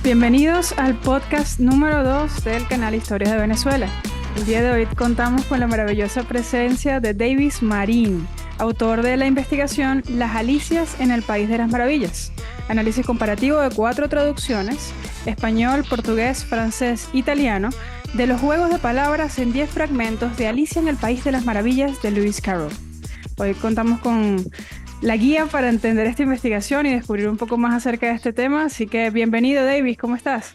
Bienvenidos al podcast número 2 del canal Historias de Venezuela. El día de hoy contamos con la maravillosa presencia de Davis Marín, autor de la investigación Las Alicias en el País de las Maravillas, análisis comparativo de 4 traducciones, español, portugués, francés, italiano, de los juegos de palabras en 10 fragmentos de Alicia en el País de las Maravillas de Lewis Carroll. Hoy contamos con la guía para entender esta investigación y descubrir un poco más acerca de este tema, así que bienvenido, Davis, ¿cómo estás?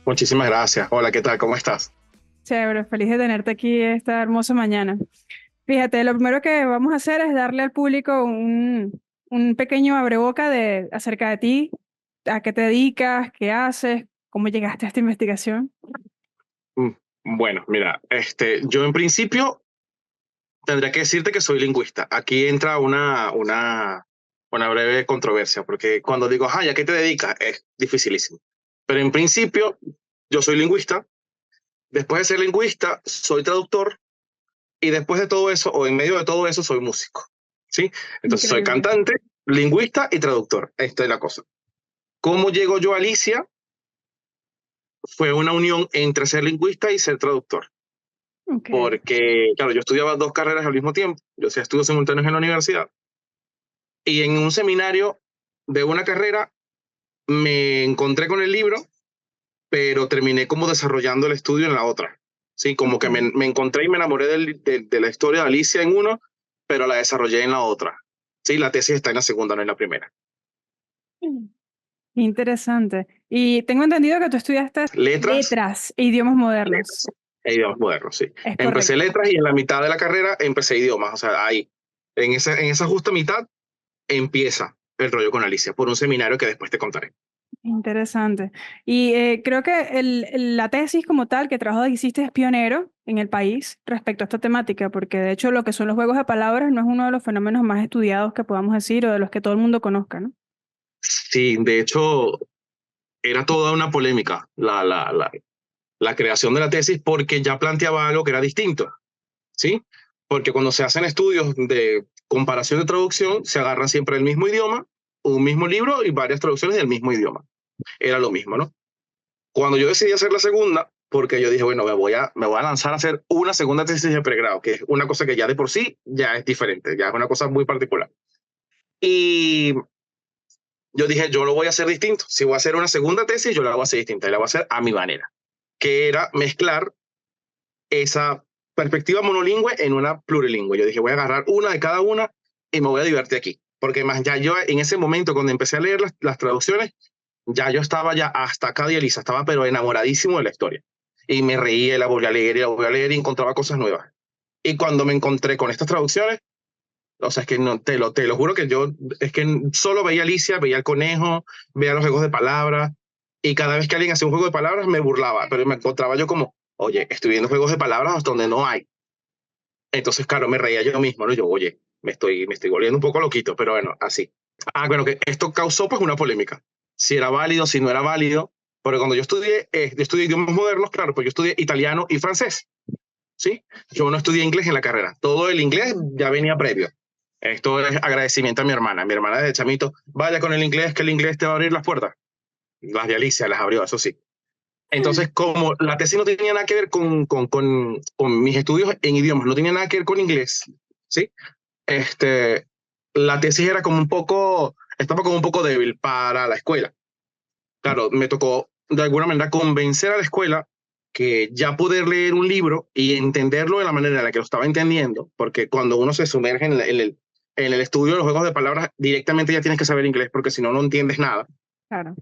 Muchísimas gracias. Hola, ¿qué tal? ¿Cómo estás? Chévere, feliz de tenerte aquí esta hermosa mañana. Fíjate, lo primero que vamos a hacer es darle al público un pequeño abreboca acerca de ti, a qué te dedicas, qué haces, cómo llegaste a esta investigación. Mm, Bueno, mira, yo en principio tendría que decirte que soy lingüista. Aquí entra una breve controversia, porque cuando digo, ay, ¿a qué te dedicas? Es dificilísimo. Pero en principio, yo soy lingüista. Después de ser lingüista, soy traductor. Y después de todo eso, o en medio de todo eso, soy músico. ¿Sí? Entonces, soy Increíble. cantante, lingüista y traductor. Esta es la cosa. ¿Cómo llego yo a Alicia? Fue una unión entre ser lingüista y ser traductor. Ok, Porque, claro, yo estudiaba 2 carreras al mismo tiempo, yo hacía estudios simultáneos en la universidad, y en un seminario de una carrera me encontré con el libro, pero terminé como desarrollando el estudio en la otra. Sí, como que ok. me encontré y me enamoré de la historia de Alicia en uno, pero la desarrollé en la otra. Sí, la tesis está en la segunda, no en la primera. Interesante. Y tengo entendido que tú estudiaste Letras, letras e idiomas modernos. letras e idiomas modernos, sí. Es Empecé correcto. letras y en la mitad de la carrera empecé idiomas, o sea, ahí, en esa justa mitad empieza el rollo con Alicia, por un seminario que después te contaré. Interesante. Y creo que la tesis como tal que trabajo que hiciste es pionero en el país respecto a esta temática, porque de hecho lo que son los juegos de palabras no es uno de los fenómenos más estudiados que podamos decir o de los que todo el mundo conozca, ¿no? Sí, de hecho, era toda una polémica la creación de la tesis porque ya planteaba algo que era distinto, ¿sí? Porque cuando se hacen estudios de comparación de traducción, se agarran siempre el mismo idioma, un mismo libro y varias traducciones del mismo idioma. Era lo mismo, ¿no? Cuando yo decidí hacer la segunda, porque yo dije, bueno, me voy a lanzar a hacer una segunda tesis de pregrado, que es una cosa que ya de por sí ya es diferente, ya es una cosa muy particular. Y yo dije, yo lo voy a hacer distinto. Si voy a hacer una segunda tesis, yo la voy a hacer distinta y la voy a hacer a mi manera, que era mezclar esa perspectiva monolingüe en una plurilingüe. Yo dije, voy a agarrar una de cada una y me voy a divertir aquí. Porque más ya yo en ese momento, cuando empecé a leer las traducciones, ya yo estaba ya hasta acá de Elisa, estaba pero enamoradísimo de la historia. Y me reía, la volví a leer y la volví a leer y encontraba cosas nuevas. Y cuando me encontré con estas traducciones, o sea, es que no, te lo juro que yo, es que solo veía a Alicia, veía el conejo, veía los juegos de palabras, y cada vez que alguien hacía un juego de palabras me burlaba, pero me encontraba yo como, oye, estoy viendo juegos de palabras hasta donde no hay. Entonces, claro, me reía yo mismo, ¿no? Yo, oye, me estoy volviendo un poco loquito, pero bueno, así. Bueno, que esto causó pues una polémica. Si era válido, si no era válido, porque cuando yo estudié idiomas modernos, claro, pues yo estudié italiano y francés, ¿sí? Yo no estudié inglés en la carrera, todo el inglés ya venía previo. Esto es agradecimiento a mi hermana. Mi hermana desde chamito, vaya con el inglés, que el inglés te va a abrir las puertas. Las de Alicia las abrió, eso sí. Entonces, como la tesis no tenía nada que ver con mis estudios en idiomas, no tenía nada que ver con inglés, ¿sí? Este, la tesis era como un poco, estaba como un poco débil para la escuela. Claro, me tocó de alguna manera convencer a la escuela que ya poder leer un libro y entenderlo de la manera en la que lo estaba entendiendo, porque cuando uno se sumerge en el estudio de los juegos de palabras, directamente ya tienes que saber inglés, porque si no, no entiendes nada. Claro.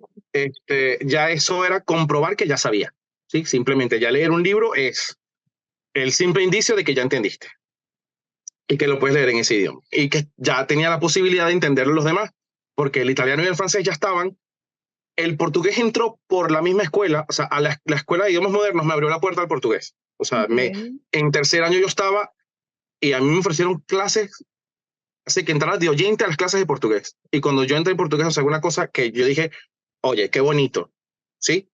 Ya eso era comprobar que ya sabía. ¿Sí? Simplemente ya leer un libro es el simple indicio de que ya entendiste y que lo puedes leer en ese idioma y que ya tenía la posibilidad de entenderlo los demás, porque el italiano y el francés ya estaban. El portugués entró por la misma escuela, o sea, a la escuela de idiomas modernos me abrió la puerta al portugués. O sea, Ok. en tercer año yo estaba y a mí me ofrecieron clases, así que entrara de oyente a las clases de portugués. Y cuando yo entré en portugués, o sea, una cosa que yo dije, oye, qué bonito, ¿sí?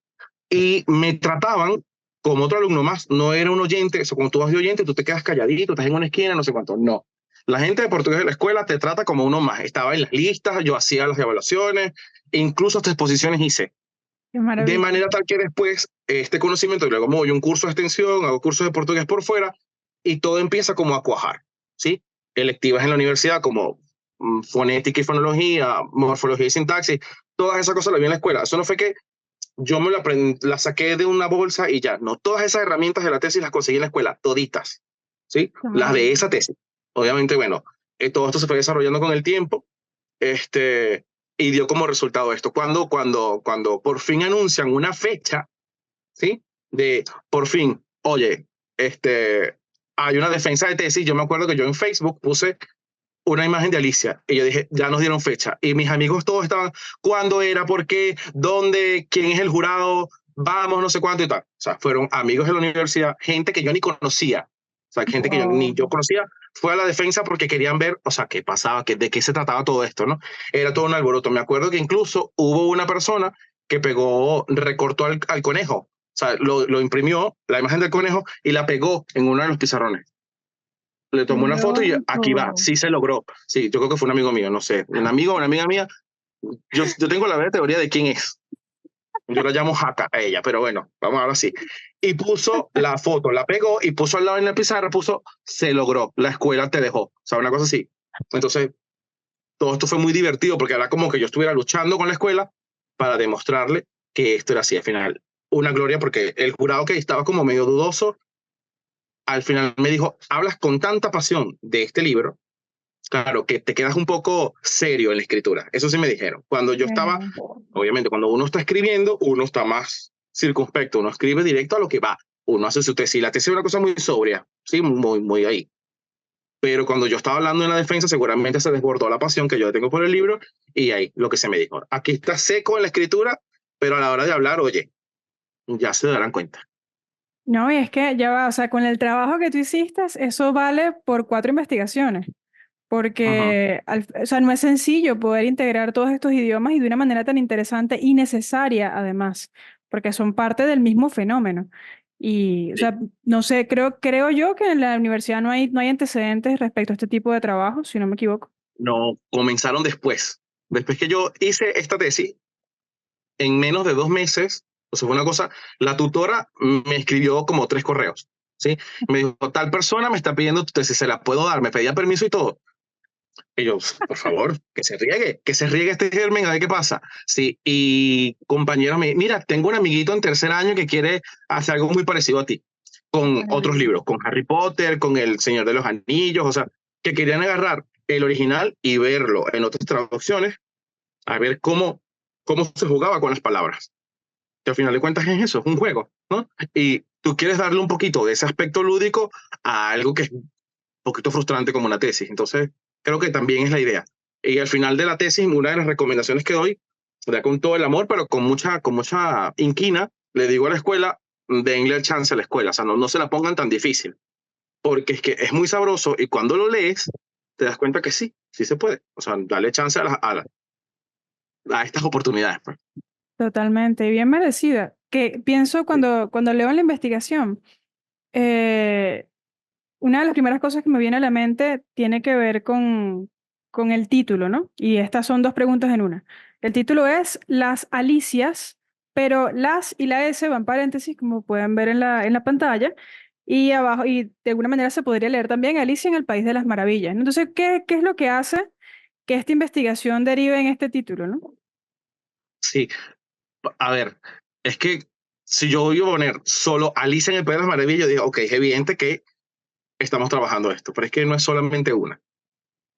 Y me trataban como otro alumno más, no era un oyente, o sea, cuando tú vas de oyente, tú te quedas calladito, estás en una esquina, no sé cuánto, no. La gente de portugués de la escuela te trata como uno más, estaba en las listas, yo hacía las evaluaciones, incluso hasta exposiciones hice. Qué De maravilla. manera tal que después este conocimiento, luego como voy a un curso de extensión, hago cursos de portugués por fuera, y todo empieza como a cuajar, ¿sí? Electivas en la universidad como fonética y fonología, morfología y sintaxis, todas esas cosas las vi en la escuela. Eso no fue que yo me la saqué de una bolsa y ya, no, todas esas herramientas de la tesis las conseguí en la escuela, toditas, ¿sí? Qué Las de maravilla. esa tesis. Obviamente, bueno, todo esto se fue desarrollando con el tiempo, este, y dio como resultado esto. Cuando por fin anuncian una fecha, ¿sí? De por fin, oye, hay una defensa de tesis. Yo me acuerdo que yo en Facebook puse una imagen de Alicia y yo dije, ya nos dieron fecha. Y mis amigos todos estaban, ¿cuándo era? ¿Por qué? ¿Dónde? ¿Quién es el jurado? Vamos, no sé cuánto y tal. O sea, fueron amigos de la universidad, gente que yo ni conocía. O sea, gente que yo ni yo Wow. conocía, fue a la defensa porque querían ver, o sea, qué pasaba, de qué se trataba todo esto, ¿no? Era todo un alboroto. Me acuerdo que incluso hubo una persona que recortó al conejo. O sea, lo imprimió, la imagen del conejo, y la pegó en uno de los pizarrones. Le Qué tomó una foto y aquí va, loco. sí se logró. Sí, yo creo que fue un amigo mío, no sé, un amigo o una amiga mía. Yo tengo la verdadera teoría de quién es. Yo la llamo Jaca a ella, pero bueno, vamos ahora sí. Y puso la foto, la pegó y puso al lado en la pizarra, puso, se logró, la escuela te dejó. O sea, una cosa así. Entonces, todo esto fue muy divertido porque era como que yo estuviera luchando con la escuela para demostrarle que esto era así. Al final, una gloria porque el jurado que estaba como medio dudoso, al final me dijo, hablas con tanta pasión de este libro. Claro, que te quedas un poco serio en la escritura. Eso sí me dijeron. Cuando yo estaba, Eh, obviamente, cuando uno está escribiendo, uno está más circunspecto, uno escribe directo a lo que va. Uno hace su tesis. La tesis es una cosa muy sobria, sí, muy ahí. Pero cuando yo estaba hablando en la defensa, seguramente se desbordó la pasión que yo tengo por el libro y ahí lo que se me dijo. Aquí está seco en la escritura, pero a la hora de hablar, oye, ya se darán cuenta. No, y es que ya va, o sea, con el trabajo que tú hiciste, eso vale por 4 investigaciones, Ajá. porque, o sea, no es sencillo poder integrar todos estos idiomas y de una manera tan interesante y necesaria, además, porque son parte del mismo fenómeno. Y, o Sí. sea, no sé, creo yo que en la universidad no hay antecedentes respecto a este tipo de trabajo, si no me equivoco. No, comenzaron después. Después que yo hice esta tesis, en menos de 2 meses, o sea, fue una cosa, la tutora me escribió como 3 correos, ¿sí? Me dijo, tal persona me está pidiendo tu tesis, se la puedo dar, me pedía permiso y todo. Y yo, por favor, que se riegue este germen, a ver qué pasa. Sí, y compañeros me, mira, tengo un amiguito en tercer año que quiere hacer algo muy parecido a ti, con otros Maravilla. libros, con Harry Potter, con El Señor de los Anillos, o sea, que querían agarrar el original y verlo en otras traducciones, a ver cómo se jugaba con las palabras, que al final de cuentas es eso, es un juego, ¿no? Y tú quieres darle un poquito de ese aspecto lúdico a algo que es un poquito frustrante como una tesis. Entonces, creo que también es la idea. Y al final de la tesis, una de las recomendaciones que doy, da con todo el amor, pero con mucha inquina, le digo a la escuela, denle el chance a la escuela, o sea, no se la pongan tan difícil, porque es que es muy sabroso y cuando lo lees, te das cuenta que sí se puede. O sea, dale chance a estas oportunidades, pues. Totalmente, y bien merecida. Que pienso cuando leo la investigación, eh, una de las primeras cosas que me viene a la mente tiene que ver con el título, ¿no? Y estas son dos preguntas en una. El título es Las Alicias, pero las y la S van paréntesis, como pueden ver en la pantalla, y abajo, y de alguna manera se podría leer también Alicia en el País de las Maravillas. Entonces, ¿qué es lo que hace que esta investigación derive en este título, ¿no? Sí, a ver, es que si yo voy a poner solo Alicia en el País de las Maravillas, yo digo, ok, es evidente que estamos trabajando esto, pero es que no es solamente una.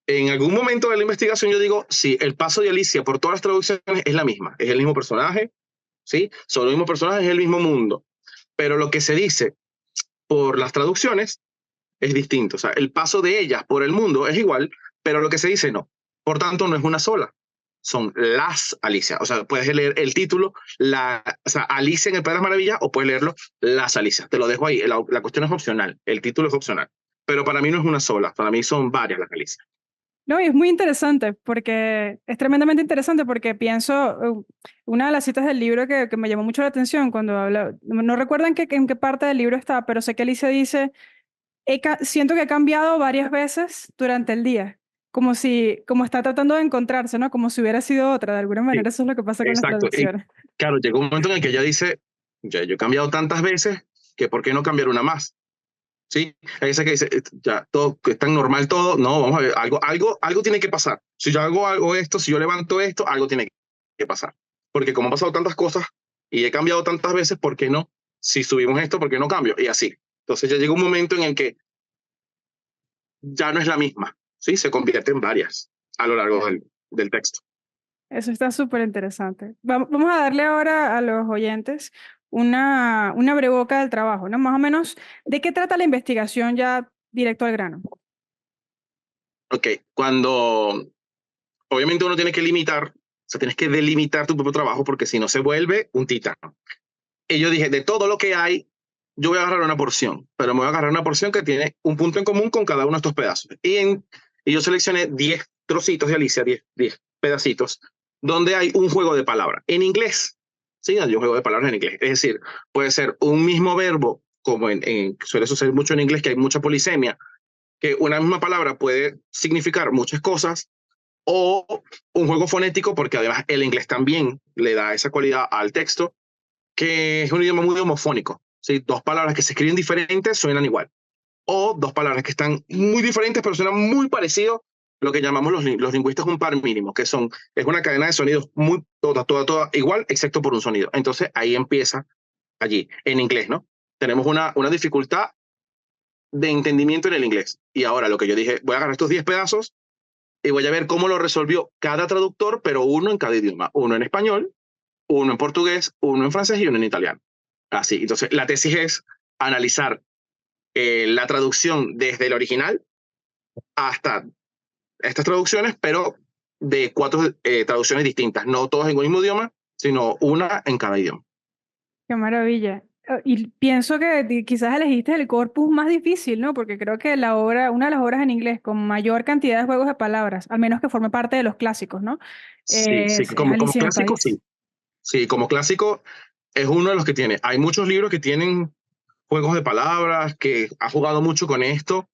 En algún momento de la investigación yo digo, sí, el paso de Alicia por todas las traducciones es la misma, es el mismo personaje, ¿sí? Son los mismos personajes, es el mismo mundo, pero lo que se dice por las traducciones es distinto, o sea, el paso de ellas por el mundo es igual, pero lo que se dice no. Por tanto, no es una sola, son las Alicia. O sea, puedes leer el título, o sea, Alicia en el País de las Maravillas, o puedes leerlo Las Alicias. Te lo dejo ahí. La cuestión es opcional, el título es opcional. Pero para mí no es una sola, para mí son varias las Alicias. No, y es muy interesante porque es tremendamente interesante porque pienso, una de las citas del libro que me llamó mucho la atención cuando habla, no recuerdo en qué parte del libro está, pero sé que Alicia dice, siento que he cambiado varias veces durante el día. como está tratando de encontrarse, ¿no? Como si hubiera sido otra. De alguna Sí, manera eso es lo que pasa con las exacto. Y traducciones. claro, llegó un momento en el que ella dice, ya yo he cambiado tantas veces que ¿por qué no cambiar una más? ¿Sí? Hay esa que dice, ya todo, que es tan normal todo, no, vamos a ver, algo tiene que pasar. Si yo hago algo esto, si yo levanto esto, algo tiene que pasar. Porque como han pasado tantas cosas y he cambiado tantas veces, ¿por qué no? Si subimos esto, ¿por qué no cambio? Y así. Entonces ya llega un momento en el que ya no es la misma, ¿sí? Se convierte en varias a lo largo del texto. Eso está súper interesante. Vamos a darle ahora a los oyentes una breboca del trabajo, ¿no? Más o menos, ¿de qué trata la investigación ya directo al grano? Ok, cuando obviamente uno tiene que limitar, o sea, tienes que delimitar tu propio trabajo porque si no se vuelve un titán. Y yo dije, de todo lo que hay, yo voy a agarrar una porción, pero me voy a agarrar una porción que tiene un punto en común con cada uno de estos pedazos. Y yo seleccioné 10 trocitos de Alicia, 10 pedacitos, donde hay un juego de palabras en inglés. Sí, hay un juego de palabras en inglés. Es decir, puede ser un mismo verbo, como suele suceder mucho en inglés, que hay mucha polisemia, que una misma palabra puede significar muchas cosas, o un juego fonético, porque además el inglés también le da esa cualidad al texto, que es un idioma muy homofónico. ¿Sí? Dos palabras que se escriben diferentes suenan igual. O dos palabras que están muy diferentes pero suenan muy parecido, lo que llamamos los lingüistas un par mínimo, que es una cadena de sonidos muy toda igual, excepto por un sonido. Entonces ahí empieza allí, en inglés, ¿no? Tenemos una dificultad de entendimiento en el inglés. Y ahora lo que yo dije, voy a agarrar estos 10 pedazos y voy a ver cómo lo resolvió cada traductor, pero uno en cada idioma. Uno en español, uno en portugués, uno en francés y uno en italiano. Así, entonces la tesis es analizar la traducción desde el original hasta estas traducciones, pero de 4 traducciones distintas, no todas en un mismo idioma, sino una en cada idioma. Qué maravilla. Y pienso que quizás elegiste el corpus más difícil, ¿no? Porque creo que una de las obras en inglés con mayor cantidad de juegos de palabras, al menos que forme parte de los clásicos, ¿no? Sí, sí, Es como Alicia en el clásico, País. sí. Sí, como clásico es uno de los que tiene. Hay muchos libros que tienen juegos de palabras, que ha jugado mucho con esto,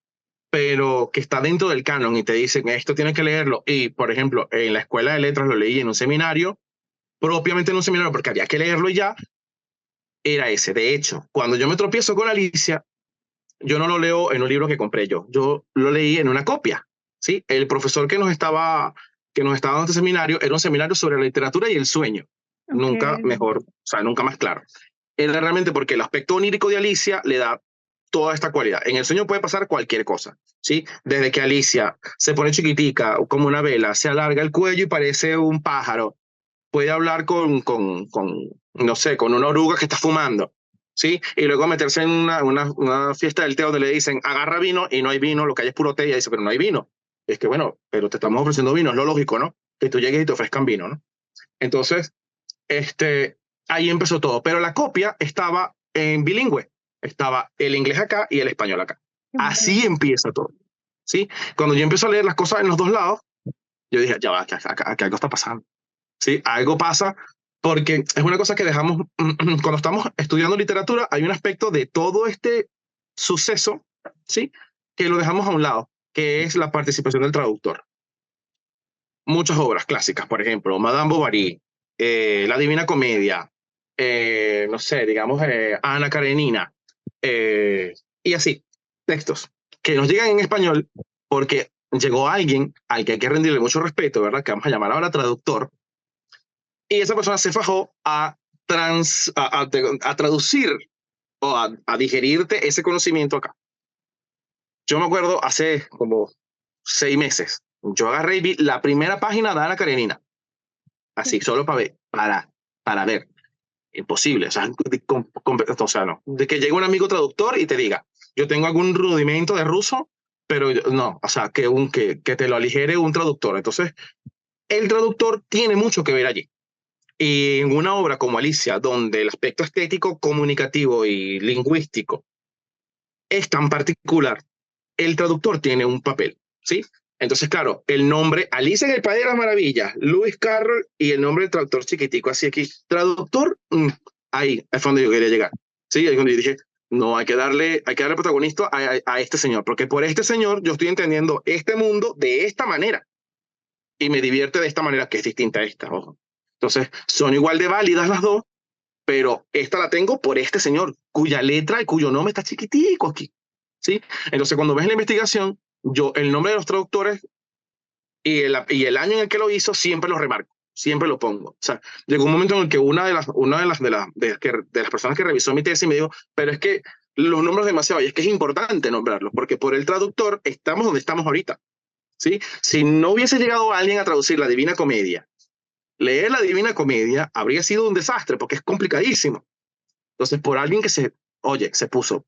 pero que está dentro del canon y te dicen esto tienes que leerlo. Y, por ejemplo, en la escuela de letras lo leí en un seminario, propiamente en un seminario, porque había que leerlo y ya, era ese. De hecho, cuando yo me tropiezo con Alicia, yo no lo leo en un libro que compré yo lo leí en una copia. ¿Sí? El profesor que nos estaba dando este seminario era un seminario sobre la literatura y el sueño. Ok. Nunca mejor, o sea, nunca más claro. Era realmente porque el aspecto onírico de Alicia le da toda esta cualidad. En el sueño puede pasar cualquier cosa, ¿sí? Desde que Alicia se pone chiquitica, como una vela, se alarga el cuello y parece un pájaro, puede hablar no sé, con una oruga que está fumando, ¿sí? Y luego meterse en una fiesta del té donde le dicen, agarra vino y no hay vino, lo que hay es puro té, y ella dice, pero no hay vino. Es que, bueno, pero te estamos ofreciendo vino, es lo lógico, ¿no? Que tú llegues y te ofrezcan vino, ¿no? Entonces, ahí empezó todo, pero la copia estaba en bilingüe, estaba el inglés acá y el español acá. Qué Así maravilla. empieza todo, ¿sí? Cuando yo empiezo a leer las cosas en los dos lados, yo dije, ya va, que algo está pasando, ¿sí? Algo pasa porque es una cosa que dejamos, cuando estamos estudiando literatura, hay un aspecto de todo este suceso, ¿sí? Que lo dejamos a un lado, que es la participación del traductor. Muchas obras clásicas, por ejemplo, Madame Bovary, La Divina Comedia, no sé, digamos, Ana Karenina, y así, textos que nos llegan en español porque llegó alguien al que hay que rendirle mucho respeto, ¿verdad? Que vamos a llamar ahora traductor, y esa persona se fajó a traducir o a digerirte ese conocimiento acá. Yo me acuerdo hace como 6 meses, yo agarré y vi la primera página de Ana Karenina, así, solo para ver. Imposible, o sea, o sea, no. De que llegue un amigo traductor y te diga, yo tengo algún rudimento de ruso, pero no, o sea, que te lo aligere un traductor. Entonces, el traductor tiene mucho que ver allí. Y en una obra como Alicia, donde el aspecto estético, comunicativo y lingüístico es tan particular, el traductor tiene un papel, ¿sí? Entonces, claro, el nombre Alicia en el País de las Maravillas, Lewis Carroll y el nombre del traductor chiquitico, así aquí, traductor, ahí es donde yo quería llegar, ¿sí? Ahí es donde yo dije, No, hay que darle protagonista a este señor, porque por este señor yo estoy entendiendo este mundo de esta manera y me divierte de esta manera que es distinta a esta, ojo. Entonces, son igual de válidas las dos, pero esta la tengo por este señor, cuya letra y cuyo nombre está chiquitico aquí, ¿sí? Entonces, cuando ves la investigación, yo el nombre de los traductores y el año en el que lo hizo siempre lo remarco, siempre lo pongo. O sea, llegó un momento en el que de las personas que revisó mi tesis me dijo, pero es que los nombres demasiado, y es que es importante nombrarlos, porque por el traductor estamos donde estamos ahorita, ¿sí? Si no hubiese llegado alguien a traducir la Divina Comedia, leer la Divina Comedia habría sido un desastre, porque es complicadísimo. Entonces, por alguien que oye, se puso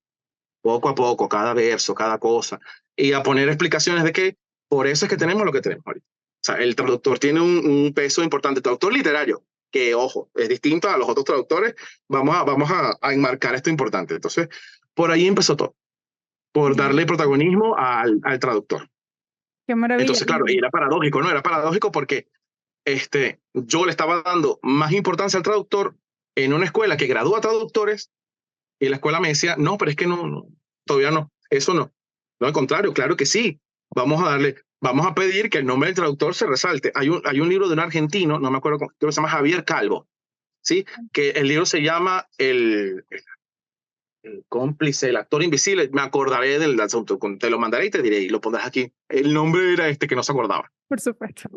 poco a poco, cada verso, cada cosa, y a poner explicaciones de que por eso es que tenemos lo que tenemos ahorita. O sea, el traductor tiene un peso importante, el traductor literario, que, ojo, es distinto a los otros traductores, vamos a enmarcar esto importante. Entonces, por ahí empezó todo, por darle protagonismo al traductor. Qué maravilla. Entonces, claro, y era paradójico, ¿no? Era paradójico porque yo le estaba dando más importancia al traductor en una escuela que gradúa traductores y la escuela me decía, no, pero es que no, todavía no, eso no. No, al contrario, claro que sí. Vamos a pedir que el nombre del traductor se resalte. Hay un libro de un argentino, no me acuerdo cómo, creo que se llama Javier Calvo, ¿sí? Que el libro se llama el cómplice, el actor invisible. Me acordaré del asunto, te lo mandaré y te diré, y lo pondrás aquí. El nombre era este que no se acordaba. Por supuesto.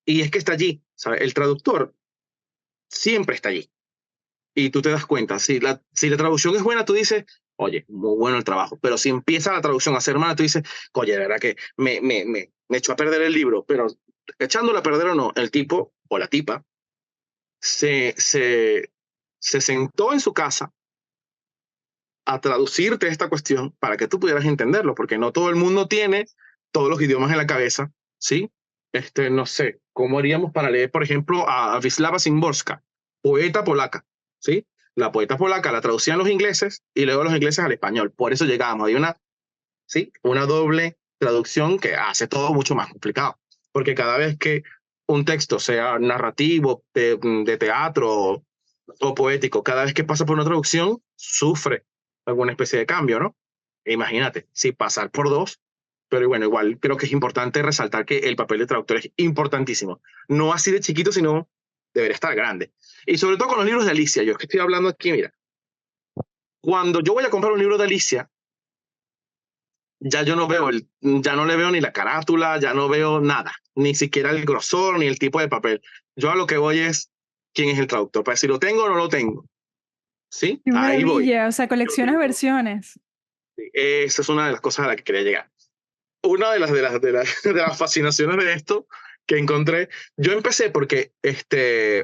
Y es que está allí, ¿sabes? El traductor siempre está allí. Y tú te das cuenta, si la traducción es buena, tú dices, oye, muy bueno el trabajo. Pero si empieza la traducción a ser mala, tú dices, oye, de verdad que me echó a perder el libro. Pero echándolo a perder o no, el tipo o la tipa se, se, se sentó en su casa a traducirte esta cuestión para que tú pudieras entenderlo, porque no todo el mundo tiene todos los idiomas en la cabeza, ¿sí? No sé, ¿cómo haríamos para leer, por ejemplo, a Wisława Szymborska, poeta polaca, ¿sí? La poeta polaca la traducían los ingleses y luego los ingleses al español. Por eso llegamos. Hay ¿sí? Una doble traducción que hace todo mucho más complicado. Porque cada vez que un texto, sea narrativo, de teatro o poético, cada vez que pasa por una traducción, sufre alguna especie de cambio, ¿no? Imagínate, si pasar por dos, pero bueno, igual creo que es importante resaltar que el papel de traductor es importantísimo. No así de chiquito, sino debería estar grande. Y sobre todo con los libros de Alicia, yo que estoy hablando aquí, mira, cuando yo voy a comprar un libro de Alicia, ya no le veo ni la carátula, ya no veo nada, ni siquiera el grosor, ni el tipo de papel. Yo a lo que voy es quién es el traductor, para si lo tengo o no lo tengo. ¿Sí? Qué Ahí voy. maravilla. O sea, coleccionas versiones. Esa es una de las cosas a las que quería llegar. Una de las fascinaciones de esto que encontré, yo empecé porque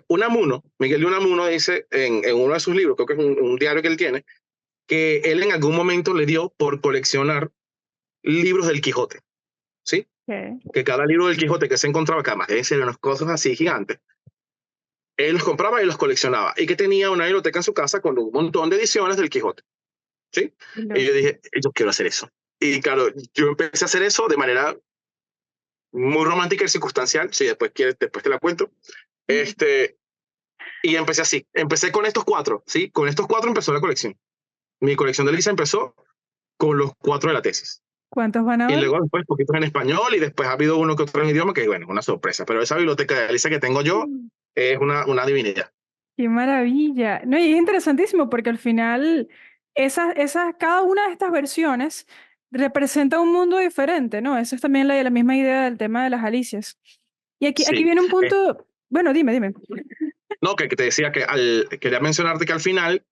Unamuno, Miguel de Unamuno dice en uno de sus libros, creo que es un diario que él tiene, que él en algún momento le dio por coleccionar libros del Quijote, ¿sí? Okay. Que cada libro del Quijote que se encontraba, que además deben ser unas cosas así gigantes, él los compraba y los coleccionaba, y que tenía una biblioteca en su casa con un montón de ediciones del Quijote, ¿sí? Y yo dije, yo quiero hacer eso. Y claro, yo empecé a hacer eso de manera muy romántica y circunstancial, si después quieres, después te la cuento. Y empecé así, empecé con estos cuatro, ¿sí? Con estos cuatro empezó la colección. Mi colección de Lisa empezó con los cuatro de la tesis. ¿Cuántos van a Y haber? luego después poquitos en español y después ha habido uno que otro en idioma que, bueno, una sorpresa. Pero esa biblioteca de Alicia que tengo yo es una divinidad. Qué maravilla. No, y es interesantísimo porque al final cada una de estas versiones representa un mundo diferente, ¿no? Esa es también la misma idea del tema de las Alicias. Y aquí Sí. viene un punto, bueno, dime. No, que te decía que quería mencionarte que al final,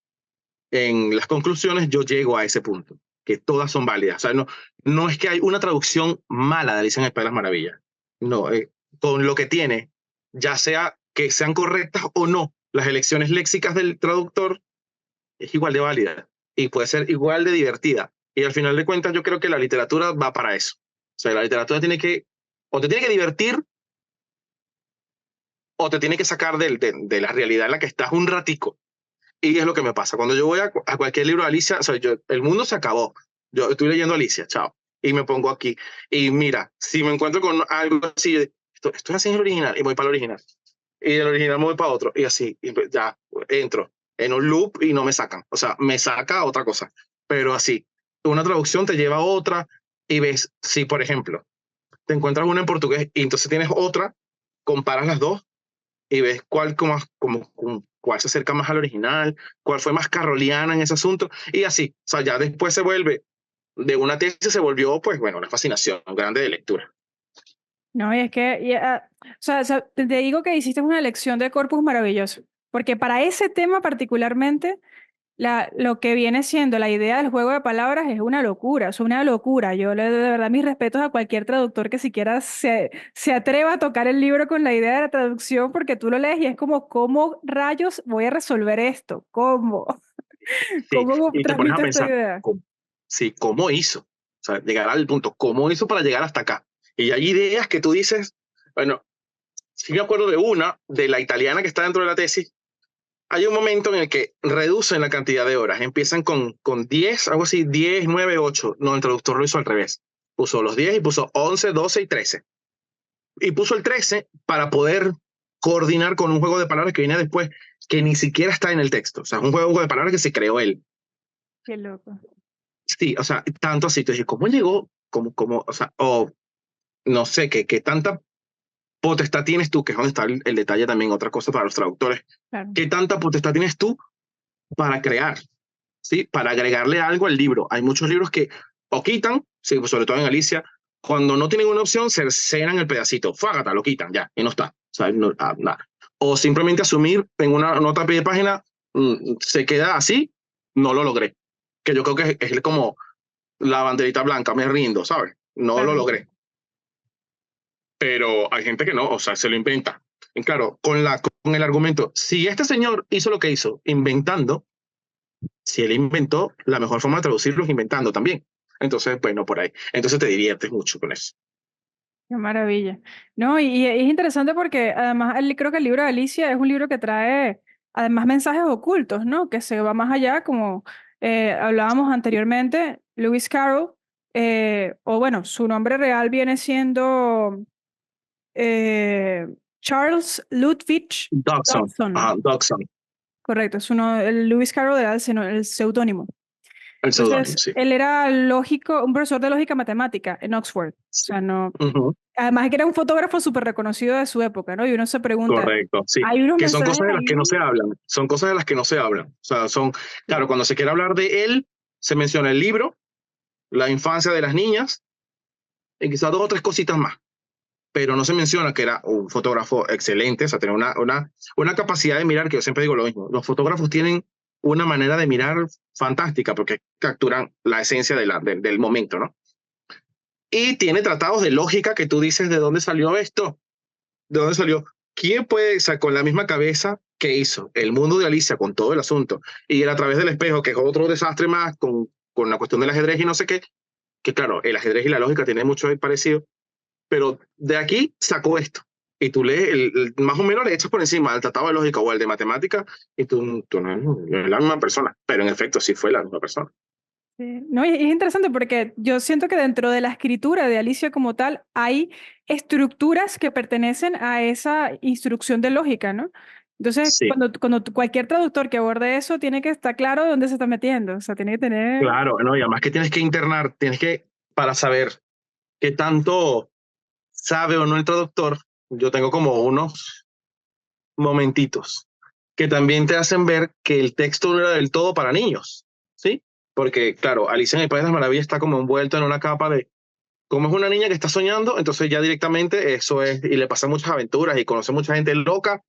en las conclusiones, yo llego a ese punto, que todas son válidas. O sea, no es que hay una traducción mala de Alicia en el País de las Maravillas. No, con lo que tiene, ya sea que sean correctas o no, las elecciones léxicas del traductor es igual de válida y puede ser igual de divertida. Y al final de cuentas, yo creo que la literatura va para eso. O sea, la literatura o te tiene que divertir, o te tiene que sacar de la realidad en la que estás un ratico. Y es lo que me pasa. Cuando yo voy a cualquier libro de Alicia, o sea, el mundo se acabó. Yo estoy leyendo Alicia, chao. Y me pongo aquí. Y mira, si me encuentro con algo así, esto es así en el original, y voy para el original. Y del original me voy para otro. Y así, y ya, entro. en un loop y no me sacan. O sea, me saca otra cosa. Pero así, una traducción te lleva a otra y ves, si por ejemplo, te encuentras una en portugués y entonces tienes otra, comparas las dos y ves cuál se acerca más al original, cuál fue más caroliana en ese asunto, y así, o sea, ya después se vuelve, de una tesis se volvió, pues bueno, una fascinación grande de lectura. No, y es que, o sea, te digo que hiciste una lección de corpus maravilloso, porque para ese tema particularmente, lo que viene siendo la idea del juego de palabras es una locura, es una locura. Yo le doy de verdad mis respetos a cualquier traductor que siquiera se atreva a tocar el libro con la idea de la traducción, porque tú lo lees y es como, ¿cómo rayos voy a resolver esto? ¿Cómo? Sí, ¿Cómo y te pones a transmito esta pensar, idea? sí, ¿cómo hizo? O sea, llegar al punto, ¿cómo hizo para llegar hasta acá? Y hay ideas que tú dices, bueno, sí me acuerdo de una, de la italiana que está dentro de la tesis. Hay un momento en el que reducen la cantidad de horas, empiezan con 10, algo así, 10, 9, 8. No, el traductor lo hizo al revés. Puso los 10 y puso 11, 12 y 13. Y puso el 13 para poder coordinar con un juego de palabras que viene después, que ni siquiera está en el texto. O sea, es un juego de palabras que se creó él. Qué loco. Sí, o sea, tanto así. Entonces, ¿cómo llegó? O sea, no sé, qué tanta potestad tienes tú, que es donde está el detalle también, otra cosa para los traductores. Claro. ¿Qué tanta potestad tienes tú para crear? ¿Sí? Para agregarle algo al libro. Hay muchos libros que o quitan, sí, pues sobre todo en Alicia, cuando no tienen una opción, cercenan el pedacito, fágata, lo quitan, ya, y no está. O sea, no, nada. O simplemente asumir en una nota a pie de página, se queda así, no lo logré. Que yo creo que es como la banderita blanca, me rindo, ¿sabes? No lo Claro. logré. Pero hay gente que no, o sea, se lo inventa. Y claro, con el argumento, si este señor hizo lo que hizo, inventando, si él inventó, la mejor forma de traducirlo es inventando también. Entonces, bueno, por ahí. Entonces te diviertes mucho con eso. Qué maravilla. No, y es interesante porque además creo que el libro de Alicia es un libro que trae además mensajes ocultos, ¿no? Que se va más allá, como hablábamos anteriormente, Lewis Carroll, o bueno, su nombre real viene siendo eh, Charles Ludwig Dodson, Dodson. Dodson, Correcto, el Lewis Carroll era el seudónimo. el seudónimo, Entonces, sí. él era lógico, un profesor de lógica matemática en Oxford. O Sí. sea, no. Ujú, Además que era un fotógrafo súper reconocido de su época, ¿no? Y uno se pregunta, correcto, sí. hay unos Que son mensajes cosas de las que no se ahí. hablan. Son cosas de las que no se hablan. O sea, claro, Sí. cuando se quiere hablar de él, se menciona el libro, la infancia de las niñas, y quizás dos o tres cositas más. Pero no se menciona que era un fotógrafo excelente, o sea, tenía una capacidad de mirar, que yo siempre digo lo mismo, los fotógrafos tienen una manera de mirar fantástica porque capturan la esencia del momento, ¿no? Y tiene tratados de lógica que tú dices, ¿de dónde salió esto? ¿De dónde salió? ¿Quién puede, o sea, con la misma cabeza que hizo el mundo de Alicia con todo el asunto y el a través del espejo, que es otro desastre más con la cuestión del ajedrez y no sé qué, que claro, el ajedrez y la lógica tienen mucho parecido, pero de aquí sacó esto. Y tú lees, más o menos le echas por encima al tratado de lógica o al de matemática, y tú no es la misma persona. Pero en efecto, sí fue la misma persona. Sí. No, y es interesante porque yo siento que dentro de la escritura de Alicia como tal hay estructuras que pertenecen a esa instrucción de lógica, ¿no? Entonces, Sí, cuando cualquier traductor que aborde eso tiene que estar claro de dónde se está metiendo, o sea, tiene que tener. claro, ¿no? Y además que tienes que internar, para saber qué tanto sabe o no el traductor, yo tengo como unos momentitos que también te hacen ver que el texto no era del todo para niños, ¿sí? Porque, claro, Alicia en el País de las Maravillas está como envuelto en una capa de, como es una niña que está soñando, entonces ya directamente eso es, y le pasan muchas aventuras y conoce mucha gente loca,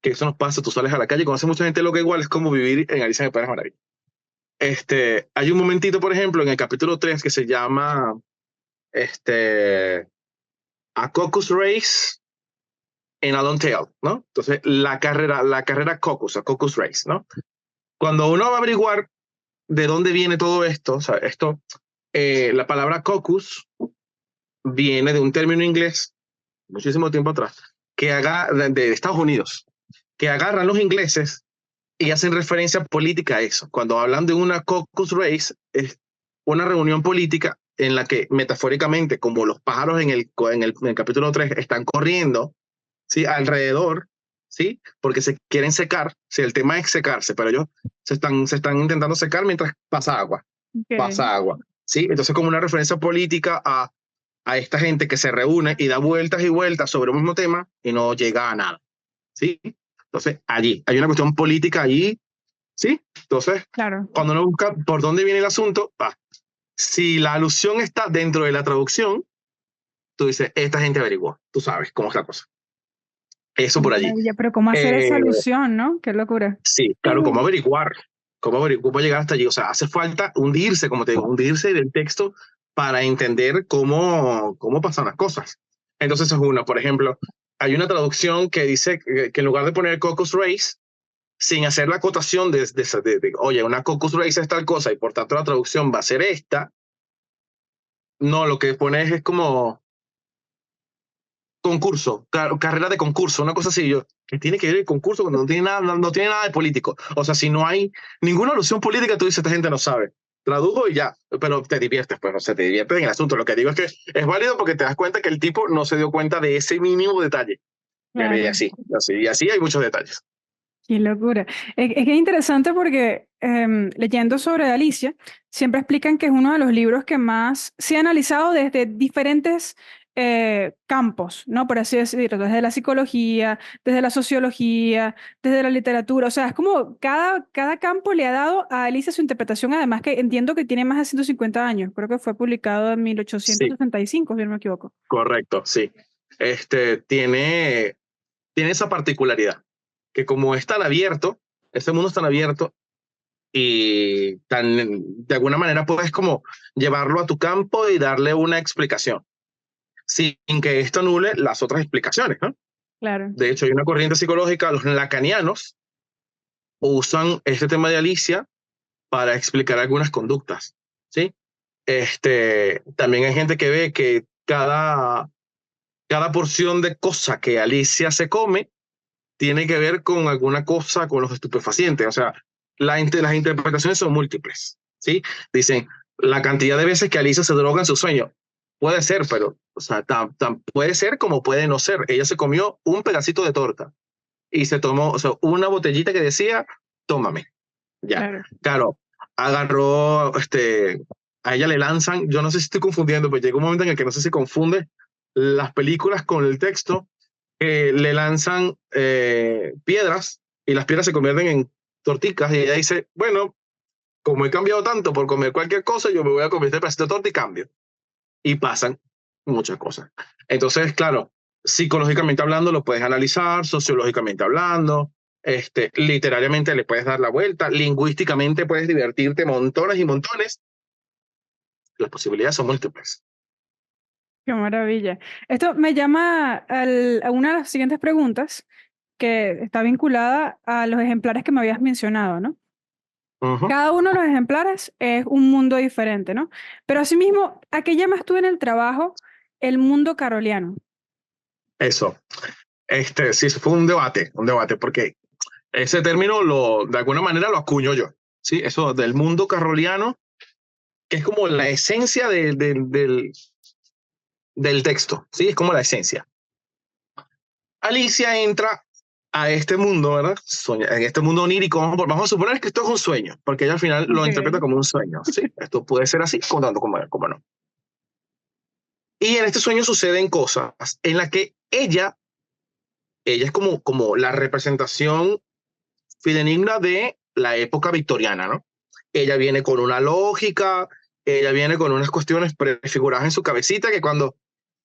que eso nos pasa, tú sales a la calle y conoces mucha gente loca igual, es como vivir en Alicia en el País de las Maravillas. Hay un momentito, por ejemplo, en el capítulo 3 que se llama este, A Caucus Race en a Long Tail, ¿no? Entonces, la carrera Caucus, a Caucus Race, ¿no? Cuando uno va a averiguar de dónde viene todo esto, o sea, la palabra caucus viene de un término inglés, muchísimo tiempo atrás, de Estados Unidos, que agarran los ingleses y hacen referencia política a eso. Cuando hablan de una caucus race, es una reunión política en la que metafóricamente, como los pájaros en el capítulo 3 están corriendo, ¿sí? Alrededor, ¿sí? Porque se quieren secar, si el tema es secarse, pero ellos se están intentando secar mientras Ok, pasa agua, ¿sí? Entonces como una referencia política a esta gente que se reúne y da vueltas y vueltas sobre un mismo tema y no llega a nada, ¿sí? Entonces allí hay una cuestión política allí, ¿sí? Entonces, claro. cuando uno busca por dónde viene el asunto, si la alusión está dentro de la traducción, tú dices, esta gente averiguó, tú sabes cómo es la cosa. Qué Eso por allí. maravilla, pero ¿cómo hacer esa Eh, alusión, no? Qué locura. sí, claro, ¿cómo averiguar? ¿Cómo llegar hasta allí? O sea, hace falta hundirse, como te digo, hundirse del texto para entender cómo pasan las cosas. Entonces, es una, por ejemplo, hay una traducción que dice que en lugar de poner caucus race, sin hacer la acotación oye, una caucus race es tal cosa y por tanto la traducción va a ser esta, no, lo que pones es como concurso, carrera de concurso, una cosa así. Yo, ¿qué tiene que ver el concurso cuando no tiene nada de político? O sea, si no hay ninguna alusión política, tú dices, esta gente no sabe. Tradujo y ya, pero te diviertes, pues, o sea, te diviertes en el asunto. Lo que digo es que es válido porque te das cuenta que el tipo no se dio cuenta de ese mínimo detalle. Pero y Claro, así hay muchos detalles. qué locura. Es que es interesante porque leyendo sobre Alicia, siempre explican que es uno de los libros que más se ha analizado desde diferentes campos, ¿no? Por así decirlo, desde la psicología, desde la sociología, desde la literatura. O sea, es como cada campo le ha dado a Alicia su interpretación, además que entiendo que tiene más de 150 años. Creo que fue publicado en Sí, 1865, si no me equivoco. correcto, sí. Tiene esa particularidad, que como es tan abierto, este mundo es tan abierto, y de alguna manera puedes como llevarlo a tu campo y darle una explicación, sin que esto anule las otras explicaciones, ¿no? Claro. De hecho, hay una corriente psicológica, los lacanianos usan este tema de Alicia para explicar algunas conductas, ¿sí? También hay gente que ve que cada porción de cosa que Alicia se come tiene que ver con alguna cosa con los estupefacientes. O sea, las interpretaciones son múltiples, ¿sí? Dicen, la cantidad de veces que Alicia se droga en su sueño. Puede ser, pero, o sea, puede ser como puede no ser. Ella se comió un pedacito de torta y se tomó, o sea, una botellita que decía, tómame, ya. Claro. Claro, agarró, a ella le lanzan, yo no sé si estoy confundiendo, pero llega un momento en el que no sé si confunde las películas con el texto, le lanzan piedras y las piedras se convierten en torticas y ella dice, bueno, como he cambiado tanto por comer cualquier cosa, yo me voy a comer este pedacito de torta y cambio. Y pasan muchas cosas. Entonces, claro, psicológicamente hablando lo puedes analizar, sociológicamente hablando, literariamente le puedes dar la vuelta, lingüísticamente puedes divertirte montones y montones. Las posibilidades son múltiples. Qué maravilla. Esto me llama a una de las siguientes preguntas que está vinculada a los ejemplares que me habías mencionado, ¿no? Ujú. Cada uno de los ejemplares es un mundo diferente, ¿no? Pero asimismo, ¿a qué llamas tú en el trabajo el mundo caroliano? Eso. Sí, eso fue un debate, porque ese término de alguna manera lo acuño yo, ¿sí? Eso del mundo carroliano, que es como la esencia del texto, ¿sí? Es como la esencia. Alicia entra a este mundo, ¿verdad? En este mundo onírico, vamos a suponer que esto es un sueño, porque ella al final lo interpreta Ok, como un sueño, ¿sí? Esto puede ser así, como no. Y en este sueño suceden cosas en las que ella es como la representación fidedigna de la época victoriana, ¿no? Ella viene con una lógica, ella viene con unas cuestiones prefiguradas en su cabecita que cuando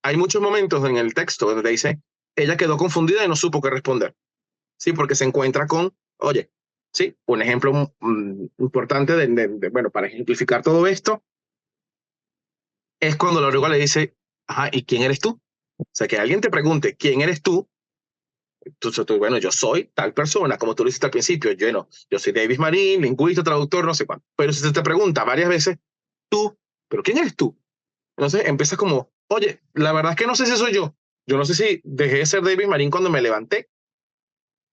hay muchos momentos en el texto donde dice, ella quedó confundida y no supo qué responder, ¿sí? Porque se encuentra con, oye, ¿sí? Un ejemplo importante bueno, para ejemplificar todo esto, es cuando la oruga le dice, ajá, ¿y quién eres tú? O sea, que alguien te pregunte, ¿quién eres tú? Tú, bueno, yo soy tal persona, como tú lo hiciste al principio, yo soy Davis Marín, lingüista, traductor, no sé cuánto. Pero si se te pregunta varias veces, tú, ¿pero quién eres tú? Entonces empiezas como, oye, la verdad es que no sé si soy yo. Yo no sé si dejé de ser Davis Marín cuando me levanté.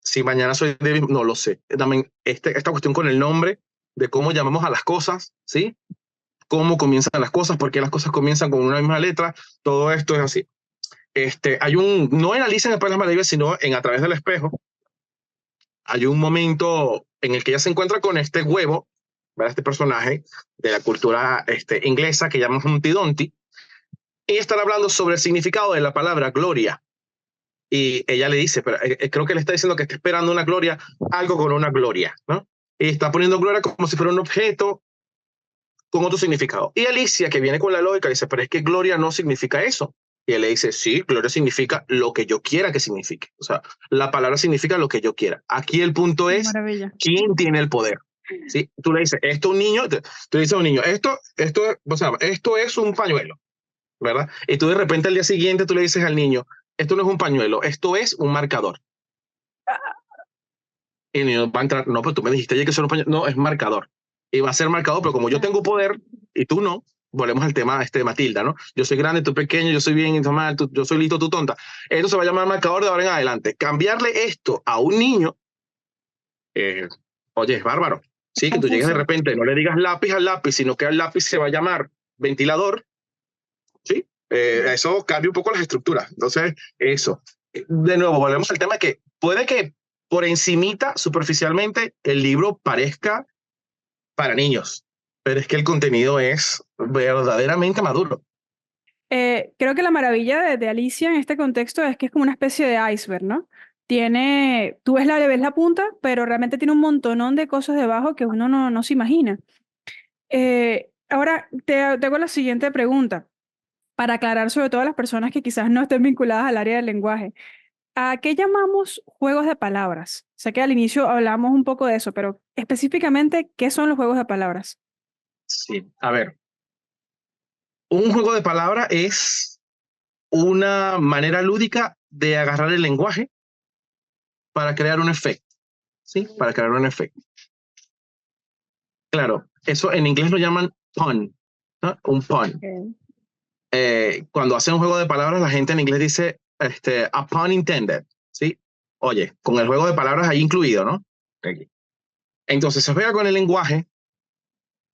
Si mañana soy Davis, no lo sé. También esta cuestión con el nombre, de cómo llamamos a las cosas, ¿sí? Cómo comienzan las cosas, por qué las cosas comienzan con una misma letra, todo esto es así. No en Alicia en el País de las Maravillas, sino en A través del espejo, hay un momento en el que ella se encuentra con este huevo, ¿verdad? Este personaje de la cultura inglesa que llaman Humpty Dumpty, y están hablando sobre el significado de la palabra gloria. Y ella le dice, pero creo que le está diciendo que está esperando una gloria, algo con una gloria, ¿no? Y está poniendo gloria como si fuera un objeto con otro significado. Y Alicia, que viene con la lógica, dice, pero es que gloria no significa eso. Y él le dice, sí, gloria significa lo que yo quiera que signifique. O sea, la palabra significa lo que yo quiera. Aquí el punto es, Maravilla. ¿quién tiene el poder? ¿Sí? Tú le dices, esto un niño, tú le dices a un niño, o sea, esto es un pañuelo, ¿verdad? Y tú de repente al día siguiente tú le dices al niño, esto no es un pañuelo, esto es un marcador. Y el niño va a entrar, no, pero tú me dijiste ayer que eso era un pañuelo. No, es marcador. Y va a ser marcador, pero como yo tengo poder y tú no, volvemos al tema de Matilda, ¿no? Yo soy grande, tú pequeño, yo soy bien, mal, yo soy listo, tú tonta. Esto se va a llamar marcador de ahora en adelante. Cambiarle esto a un niño, eh, oye, es bárbaro. Sí, que tú llegues de repente, no le digas lápiz al lápiz, sino que al lápiz se va a llamar ventilador, ¿sí? Eso cambia un poco las estructuras. Entonces, eso. De nuevo, volvemos al tema que puede que por encimita, superficialmente, el libro parezca para niños, pero es que el contenido es verdaderamente maduro. Creo que la maravilla de Alicia en este contexto es que es como una especie de iceberg, ¿no? Tú ves la punta, pero realmente tiene un montonón de cosas debajo que uno no se imagina. Ahora te hago la siguiente pregunta, para aclarar sobre todo a las personas que quizás no estén vinculadas al área del lenguaje. ¿A qué llamamos juegos de palabras? Sé que al inicio hablamos un poco de eso, pero específicamente, ¿qué son los juegos de palabras? Sí, a ver, un juego de palabras es una manera lúdica de agarrar el lenguaje para crear un efecto, ¿sí? Para crear un efecto. Claro, eso en inglés lo llaman pun, ¿no? Un pun. Okay. Cuando hacen un juego de palabras, la gente en inglés dice a pun intended, ¿sí? Oye, con el juego de palabras ahí incluido, ¿no? Okay. Entonces se juega con el lenguaje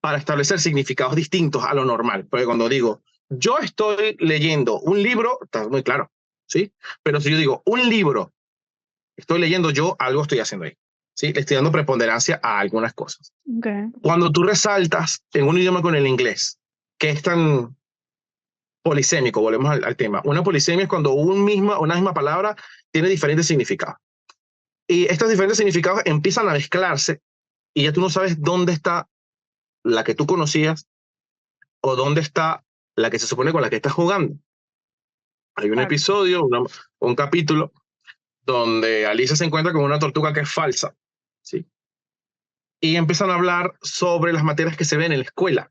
para establecer significados distintos a lo normal. Porque cuando digo, yo estoy leyendo un libro, está muy claro, ¿sí? Pero si yo digo, un libro, estoy leyendo yo, algo estoy haciendo ahí, ¿sí? Le estoy dando preponderancia a algunas cosas. Okay. Cuando tú resaltas en un idioma con el inglés, que es tan polisémico, volvemos al tema. Una polisemia es cuando una misma palabra tiene diferentes significados. Y estos diferentes significados empiezan a mezclarse y ya tú no sabes dónde está la que tú conocías o dónde está la que se supone con la que estás jugando. Hay un episodio, un capítulo, donde Alicia se encuentra con una tortuga que es falsa, ¿sí? Y empiezan a hablar sobre las materias que se ven en la escuela,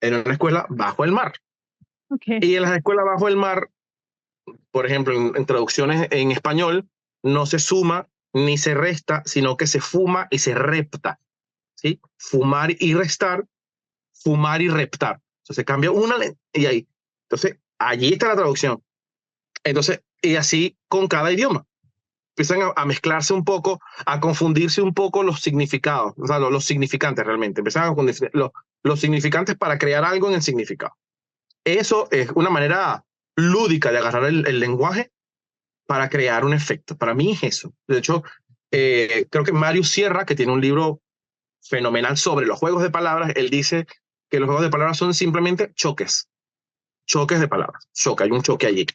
en una escuela bajo el mar. Okay. Y en las escuelas bajo el mar, por ejemplo, en traducciones en español, no se suma ni se resta, sino que se fuma y se repta, ¿sí? Fumar y restar, fumar y reptar. Entonces cambia una y ahí. Entonces, allí está la traducción. Entonces, y así con cada idioma. Empiezan a mezclarse un poco, a confundirse un poco los significados, o sea, los significantes realmente. Empiezan a confundir los significantes para crear algo en el significado. Eso es una manera lúdica de agarrar el lenguaje para crear un efecto. Para mí es eso. De hecho, creo que Mario Sierra, que tiene un libro fenomenal sobre los juegos de palabras, él dice que los juegos de palabras son simplemente choques de palabras. Choque, hay un choque allí.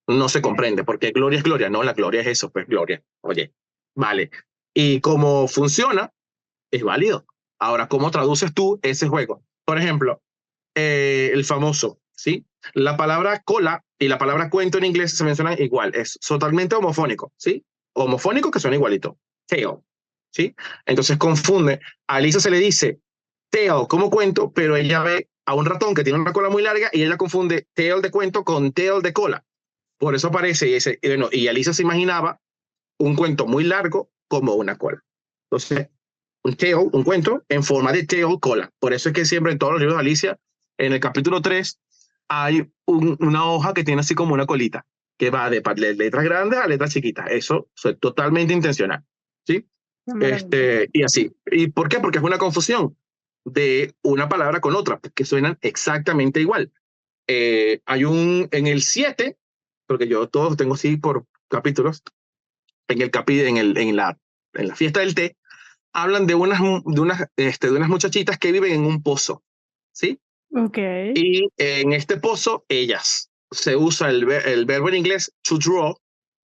No se comprende, porque gloria es gloria, no, la gloria es eso, pues gloria. Oye, vale. Y cómo funciona, es válido. Ahora, ¿cómo traduces tú ese juego? Por ejemplo, el famoso, ¿sí? La palabra cola y la palabra cuento en inglés se mencionan igual, es totalmente homofónico, ¿sí? Homofónico que suena igualito, tail, ¿sí? Entonces confunde, a Lisa se le dice tail como cuento, pero ella ve a un ratón que tiene una cola muy larga y ella confunde tail de cuento con tail de cola. Por eso aparece y Alisa se imaginaba un cuento muy largo como una cola. Entonces, un tale, un cuento en forma de tail cola. Por eso es que siempre en todos los libros de Alicia, en el capítulo 3, hay una hoja que tiene así como una colita, que va de letras grandes a letras chiquitas. Eso es totalmente intencional, ¿sí? Y así. ¿Y por qué? Porque es una confusión de una palabra con otra, que suenan exactamente igual. En el 7, porque yo todos tengo así por capítulos, en la en la fiesta del té, hablan de unas muchachitas que viven en un pozo, ¿sí? Ok, Y en este pozo, ellas, se usa el verbo en inglés to draw,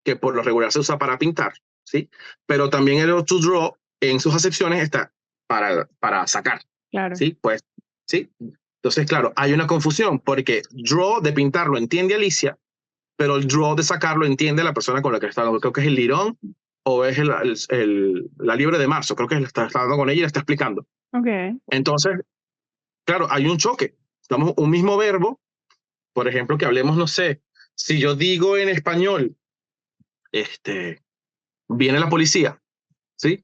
que por lo regular se usa para pintar, ¿sí? Pero también el to draw en sus acepciones está para sacar, claro. ¿sí? Pues, ¿sí? Entonces, claro, hay una confusión porque draw de pintar lo entiende Alicia, pero el draw de sacarlo entiende la persona con la que está hablando. Creo que es el lirón o es la liebre de marzo. Creo que está hablando con ella y le está explicando. Ok. Entonces, claro, hay un choque. Estamos un mismo verbo, por ejemplo, que hablemos, no sé, si yo digo en español, este, viene la policía, ¿sí?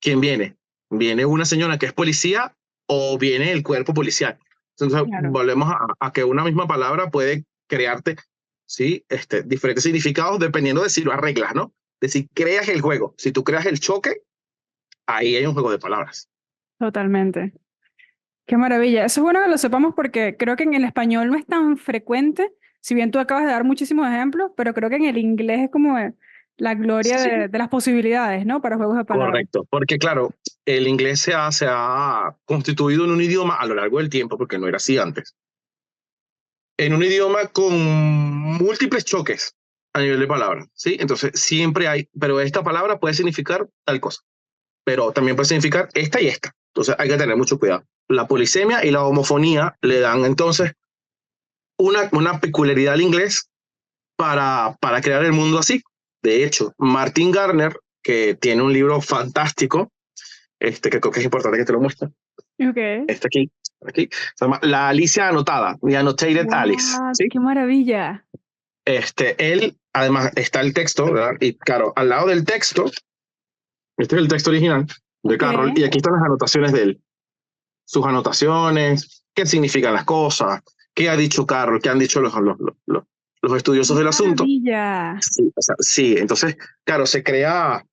¿Quién viene? ¿Viene una señora que es policía o viene el cuerpo policial? Entonces, Claro. volvemos a que una misma palabra puede crearte, ¿sí? Diferentes significados dependiendo de si lo arreglas, ¿no? De si creas el juego. Si tú creas el choque, ahí hay un juego de palabras. Totalmente. Qué maravilla. Eso es bueno que lo sepamos porque creo que en el español no es tan frecuente, si bien tú acabas de dar muchísimos ejemplos, pero creo que en el inglés es como la gloria Sí, de las posibilidades, ¿no? Para juegos de palabras. correcto. Porque, claro, el inglés se ha constituido en un idioma a lo largo del tiempo, porque no era así antes, en un idioma con múltiples choques a nivel de palabras, ¿sí? Entonces, siempre hay, pero esta palabra puede significar tal cosa, pero también puede significar esta y esta. Entonces, hay que tener mucho cuidado. La polisemia y la homofonía le dan entonces una peculiaridad al inglés para crear el mundo así. De hecho, Martin Gardner, que tiene un libro fantástico, que creo que es importante que te lo muestre, Ok. aquí, aquí, se llama La Alicia Anotada, The Annotated Alice, ¡Wow! ¿sí? ¡Qué maravilla! Él, además, está el texto, ¿verdad? Y claro, al lado del texto, este es el texto original de Ok. Carroll, y aquí están las anotaciones de él, sus anotaciones, qué significan las cosas, qué ha dicho Carroll, qué han dicho los ¡Qué estudiosos del asunto. maravilla! Sí, o sea, sí, entonces, claro, se crea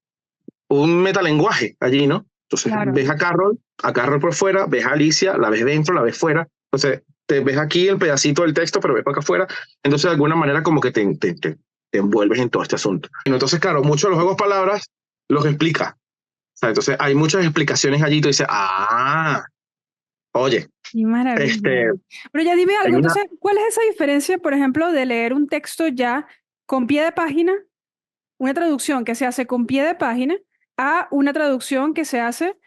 un metalenguaje allí, ¿no? Entonces, Claro. ves a Carroll por fuera, ves a Alicia, la ves dentro, la ves fuera. Entonces, te ves aquí el pedacito del texto, pero ves para acá afuera. Entonces, de alguna manera, como que te envuelves en todo este asunto. Entonces, claro, muchos de los juegos palabras los explica. O sea, entonces, hay muchas explicaciones allí. Tú dices, oye, ¡Qué maravilla! Pero ya dime hay algo, una. entonces, ¿cuál es esa diferencia, por ejemplo, de leer un texto ya con pie de página, una traducción que se hace con pie de página, a una traducción que se hace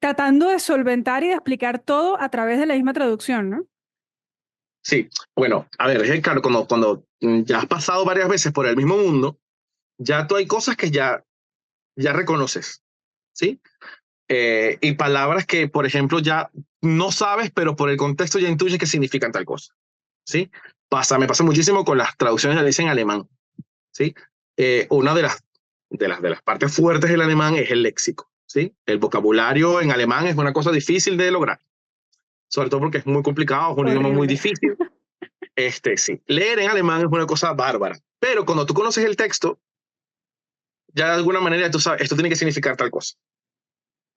tratando de solventar y de explicar todo a través de la misma traducción, ¿no? Sí, bueno, a ver, es que, claro, cuando ya has pasado varias veces por el mismo mundo, ya tú hay cosas que ya reconoces, ¿sí? Y palabras que, por ejemplo, ya no sabes, pero por el contexto ya intuyes que significan tal cosa, ¿sí? Me pasa muchísimo con las traducciones de Alicia en alemán, ¿sí? Una de las partes fuertes del alemán es el léxico, ¿sí? El vocabulario en alemán es una cosa difícil de lograr, sobre todo porque es muy complicado, es un idioma muy Horrible. difícil. Sí, leer en alemán es una cosa bárbara, pero cuando tú conoces el texto, ya de alguna manera tú sabes, esto tiene que significar tal cosa.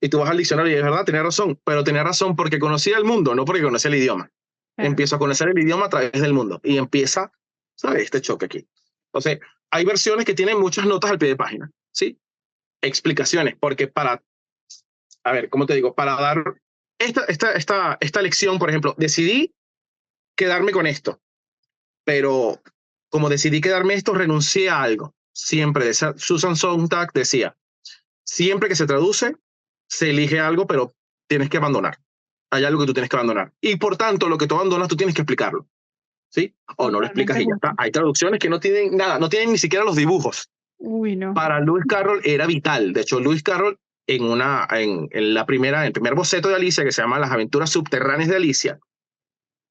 Y tú vas al diccionario y es verdad, tenía razón, pero tenía razón porque conocía el mundo, no porque conocía el idioma. Claro. Empiezo a conocer el idioma a través del mundo y empieza, ¿sabes? Este choque aquí. Entonces, hay versiones que tienen muchas notas al pie de página, ¿sí? Explicaciones, porque a ver, ¿cómo te digo? Para dar esta lección, por ejemplo, decidí quedarme con esto, pero como decidí quedarme esto, renuncié a algo. Siempre, Susan Sontag decía, siempre que se traduce, se elige algo, pero tienes que abandonar. Hay algo que tú tienes que abandonar. Y por tanto, lo que tú abandonas, tú tienes que explicarlo. ¿Sí? O no lo explicas Totalmente y ya está. justo. Hay traducciones que no tienen nada, no tienen ni siquiera los dibujos. Uy, no. Para Lewis Carroll era vital. De hecho, Lewis Carroll, en el primer boceto de Alicia, que se llama Las aventuras subterráneas de Alicia,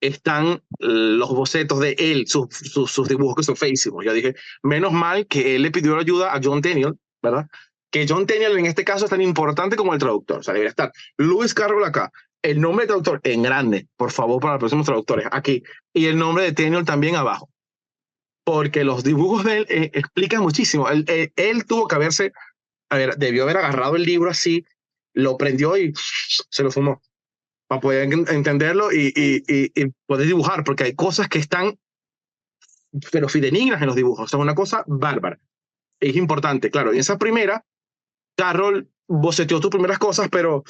están los bocetos de él, sus dibujos que son feísimos. Yo dije, menos mal que él le pidió ayuda a John Tenniel, ¿verdad? Que John Tenniel en este caso es tan importante como el traductor. O sea, debería estar Lewis Carroll acá, el nombre del traductor en grande, por favor, para los próximos traductores, aquí, y el nombre de Tenniel también abajo. Porque los dibujos de él explican muchísimo. Él tuvo que debió haber agarrado el libro así, lo prendió y se lo fumó para poder entenderlo y poder dibujar, porque hay cosas que están, pero fidedignas en los dibujos, o sea, una cosa bárbara. Es importante, claro, en esa primera, Carroll boceteó tus primeras cosas, pero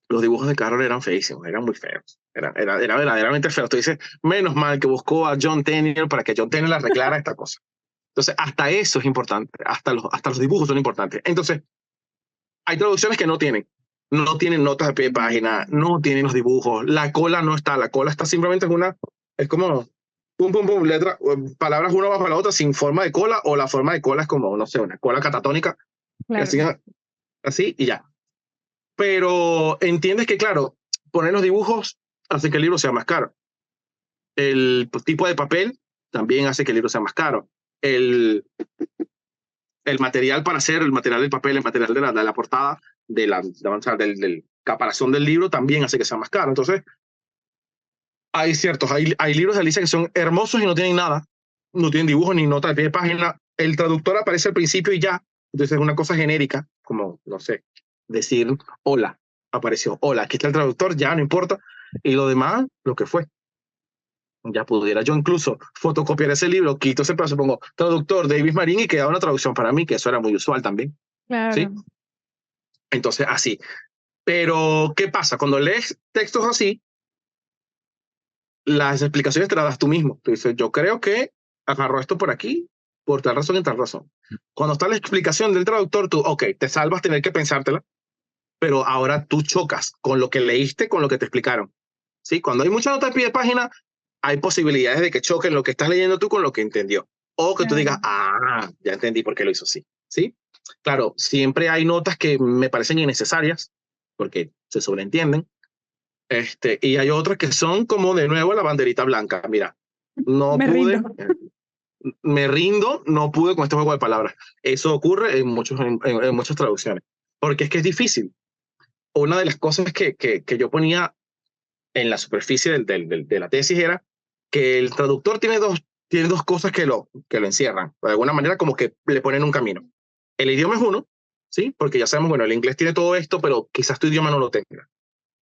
los dibujos de Carroll eran feísimos, eran muy feos. Era verdaderamente feo. Tú dices, menos mal que buscó a John Tenniel para que John Tenniel arreglara esta cosa. Entonces, hasta eso es importante, hasta los dibujos son importantes. Entonces, hay traducciones que no tienen notas de pie de página, no tienen los dibujos, la cola no está, la cola está simplemente es como pum, pum, pum, letra, palabras una bajo la otra sin forma de cola, o la forma de cola es como, no sé, una cola catatónica, Claro. así y ya. Pero entiendes que, claro, poner los dibujos hace que el libro sea más caro. El tipo de papel también hace que el libro sea más caro. El material para hacer, el material del papel, el material de la portada, del caparazón del libro también hace que sea más caro. Entonces, hay libros de Alicia que son hermosos y no tienen nada, no tienen dibujos ni nota de pie de página. El traductor aparece al principio y ya. Entonces es una cosa genérica, como, no sé, decir hola, apareció hola, aquí está el traductor, ya no importa. Y lo demás, lo que fue. Ya pudiera yo incluso fotocopiar ese libro, quito ese pedazo, pongo traductor Davis Marín y queda una traducción para mí, que eso era muy usual también. Claro. ¿Sí? Entonces, así. Pero, ¿qué pasa? Cuando lees textos así, las explicaciones te las das tú mismo. Tú dices, yo creo que agarró esto por aquí, por tal razón y tal razón. Cuando está la explicación del traductor, tú, ok, te salvas tener que pensártela, pero ahora tú chocas con lo que leíste, con lo que te explicaron. ¿Sí? Cuando hay mucha nota de pie de página, hay posibilidades de que choquen lo que estás leyendo tú con lo que entendió. O que tú digas, ya entendí por qué lo hizo así. ¿Sí? Claro, siempre hay notas que me parecen innecesarias, porque se sobreentienden. Y hay otras que son como de nuevo la banderita blanca. Mira, no pude, me rindo, no pude con este juego de palabras. Eso ocurre en muchas traducciones, porque es que es difícil. Una de las cosas que yo ponía en la superficie de la tesis era que el traductor tiene dos cosas que lo encierran. De alguna manera como que le ponen un camino. El idioma es uno, ¿sí? Porque ya sabemos, bueno, el inglés tiene todo esto, pero quizás tu idioma no lo tenga.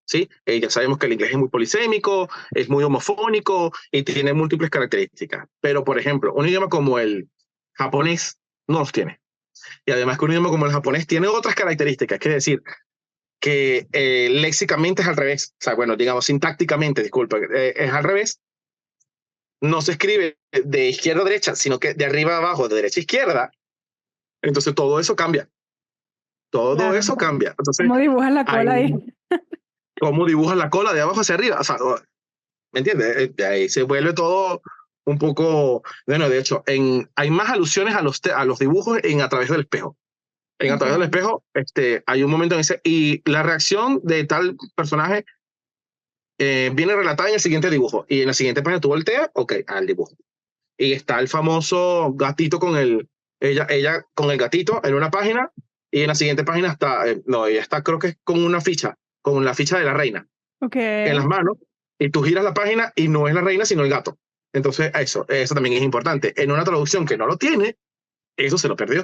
¿Sí? Ya sabemos que el inglés es muy polisémico, es muy homofónico y tiene múltiples características. Pero, por ejemplo, un idioma como el japonés no los tiene. Y además que un idioma como el japonés tiene otras características, es decir, que léxicamente es al revés. O sea, bueno, digamos, sintácticamente, disculpa, es al revés. No se escribe de izquierda a derecha, sino que de arriba a abajo, de derecha a izquierda. Entonces todo eso cambia. Todo eso cambia. Entonces, ¿cómo dibujas la cola ahí? ¿Cómo dibujas la cola de abajo hacia arriba? O sea, ¿me entiendes? De ahí se vuelve todo un poco... Bueno, de hecho, hay más alusiones a los dibujos en A través del espejo. A través del espejo, hay un momento en ese... Y la reacción de tal personaje viene relatada en el siguiente dibujo. Y en la siguiente página tú volteas, ok, al dibujo. Y está el famoso gatito ella con el gatito en una página, y en la siguiente página está, no, ella está creo que es con la ficha de la reina en las manos, y tú giras la página y no es la reina sino el gato. Entonces eso también es importante. En una traducción que no lo tiene, eso se lo perdió.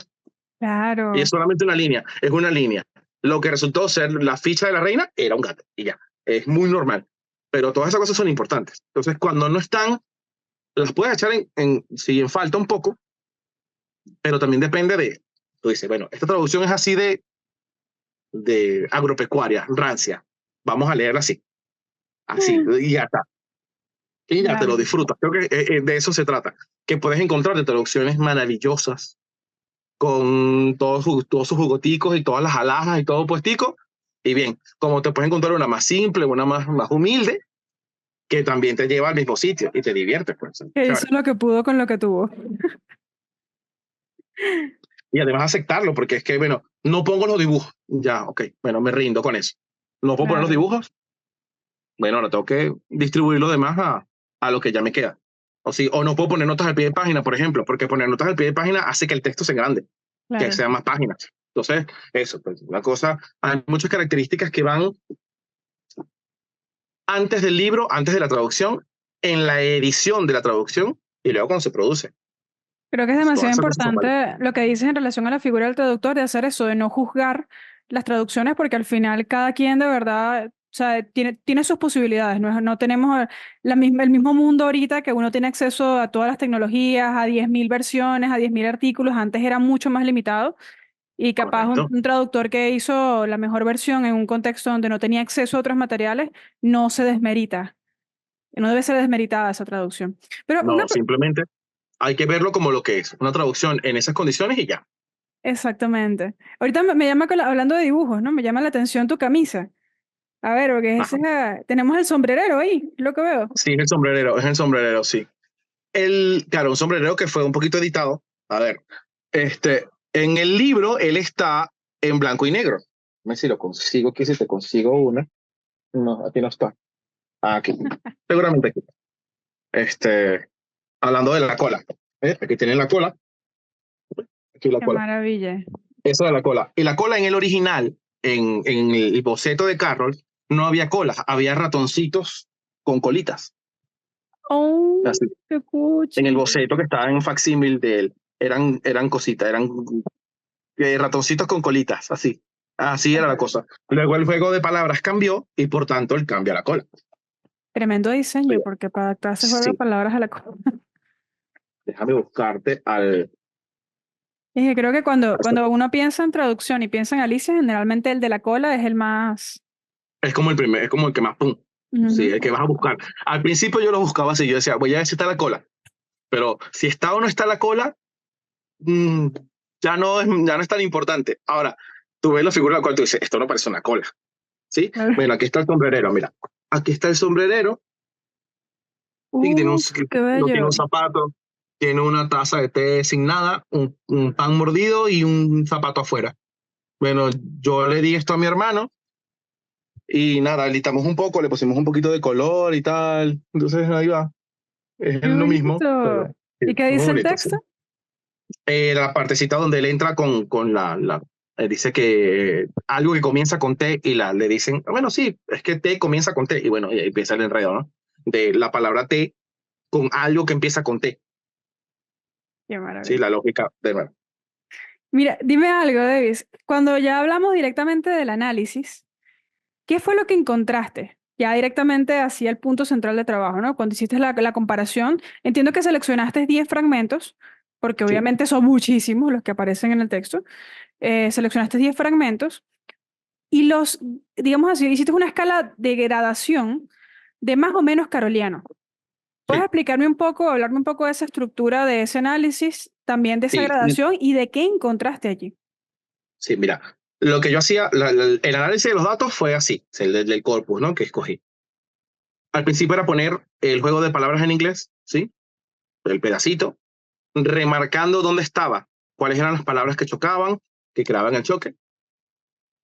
Claro. Y es solamente una línea, es una línea. Lo que resultó ser la ficha de la reina era un gato, y ya, es muy normal. Pero todas esas cosas son importantes. Entonces, cuando no están, las puedes echar si en falta un poco, pero también depende tú dices, bueno, esta traducción es así de agropecuaria, rancia, vamos a leerla así, y ya está. Y ya te lo disfrutas. Creo que de eso se trata, que puedes encontrar de traducciones maravillosas, con todos sus jugoticos y todas las alhajas y todo puestico, y bien, como te puedes encontrar una más simple, una más humilde, que también te lleva al mismo sitio y te diviertes. Pues, que hizo lo que pudo con lo que tuvo. Y además aceptarlo, porque es que, bueno, no pongo los dibujos. Ya, ok, bueno, me rindo con eso. No puedo poner los dibujos. Bueno, ahora tengo que distribuir lo demás a lo que ya me queda. O no puedo poner notas al pie de página, por ejemplo, porque poner notas al pie de página hace que el texto sea grande, que sean más páginas. Entonces, eso, pues, una cosa, hay muchas características que van antes del libro, antes de la traducción, en la edición de la traducción y luego cuando se produce. Creo que es demasiado importante lo que dices en relación a la figura del traductor, de hacer eso, de no juzgar las traducciones, porque al final cada quien de verdad, o sea, tiene sus posibilidades. No tenemos el mismo mundo ahorita, que uno tiene acceso a todas las tecnologías, a 10.000 versiones, a 10.000 artículos. Antes era mucho más limitado. Y capaz correcto. un traductor que hizo la mejor versión en un contexto donde no tenía acceso a otros materiales, no se desmerita. No debe ser desmeritada esa traducción. Pero No, simplemente hay que verlo como lo que es, una traducción en esas condiciones y ya. exactamente. Ahorita me llama, hablando de dibujos, ¿no? Me llama la atención tu camisa. A ver, porque Ajá. tenemos el sombrerero ahí, lo que veo. Sí, es el sombrerero, sí. Claro, un sombrerero que fue un poquito editado. A ver, en el libro él está en blanco y negro. A ver si lo consigo aquí, si te consigo una. No, aquí no está. Ah, aquí. Seguramente aquí. Este, hablando de la cola. Aquí tienen la cola. Aquí la Qué cola. maravilla. Eso de la cola. Y la cola en el original, en el boceto de Carroll, no había colas, había ratoncitos con colitas. Oh, Así. qué En el cuchi. boceto que estaba en facsímil de él, eran cositas, eran ratoncitos con colitas, así. Así era la cosa. Luego el juego de palabras cambió y por tanto él cambia la cola. Tremendo diseño, porque para adaptarse juego de Sí, palabras a la cosa. déjame buscarte al... Y que creo que cuando uno piensa en traducción y piensa en Alicia, generalmente el de la cola es el más. Es como el primer, es como el que más, pum. Sí, Ujú. el que vas a buscar. Al principio yo lo buscaba así, yo decía, voy a ver si está la cola. Pero si está o no está la cola, mm, ya no es tan importante. Ahora, tú ves la figura en la cual tú dices, esto no parece una cola. ¿Sí? Bueno, aquí está el sombrerero, mira. Aquí está el sombrerero, y tiene Qué no tiene un bello. zapato, tiene una taza de té sin nada, un pan mordido y un zapato afuera. Bueno, yo le di esto a mi hermano y nada, editamos un poco, le pusimos un poquito de color y tal. Entonces ahí va, es Qué lo mismo, pero bonito. sí, ¿Y qué muy dice el bonito, sí. texto? La partecita donde él entra con dice que algo que comienza con T y le dicen, bueno, sí, es que T comienza con T. Y bueno, y ahí empieza el enredo, ¿no? De la palabra T con algo que empieza con T. Qué Sí, maravilla. la lógica de nuevo. Mira, dime algo, Davis. Cuando ya hablamos directamente del análisis, ¿qué fue lo que encontraste? Ya directamente hacia el punto central de trabajo, ¿no? Cuando hiciste la comparación, entiendo que seleccionaste 10 fragmentos, porque Sí, obviamente son muchísimos los que aparecen en el texto. Seleccionaste 10 fragmentos y digamos así, hiciste una escala de gradación de más o menos caroliano. ¿Puedes sí, explicarme un poco, hablarme un poco de esa estructura, de ese análisis, también de esa sí, gradación y de qué encontraste allí? sí, mira. Lo que yo hacía, el análisis de los datos fue así, el del corpus, ¿no? Que escogí. Al principio era poner el juego de palabras en inglés, ¿sí? El pedacito, remarcando dónde estaba, cuáles eran las palabras que chocaban, que creaban el choque,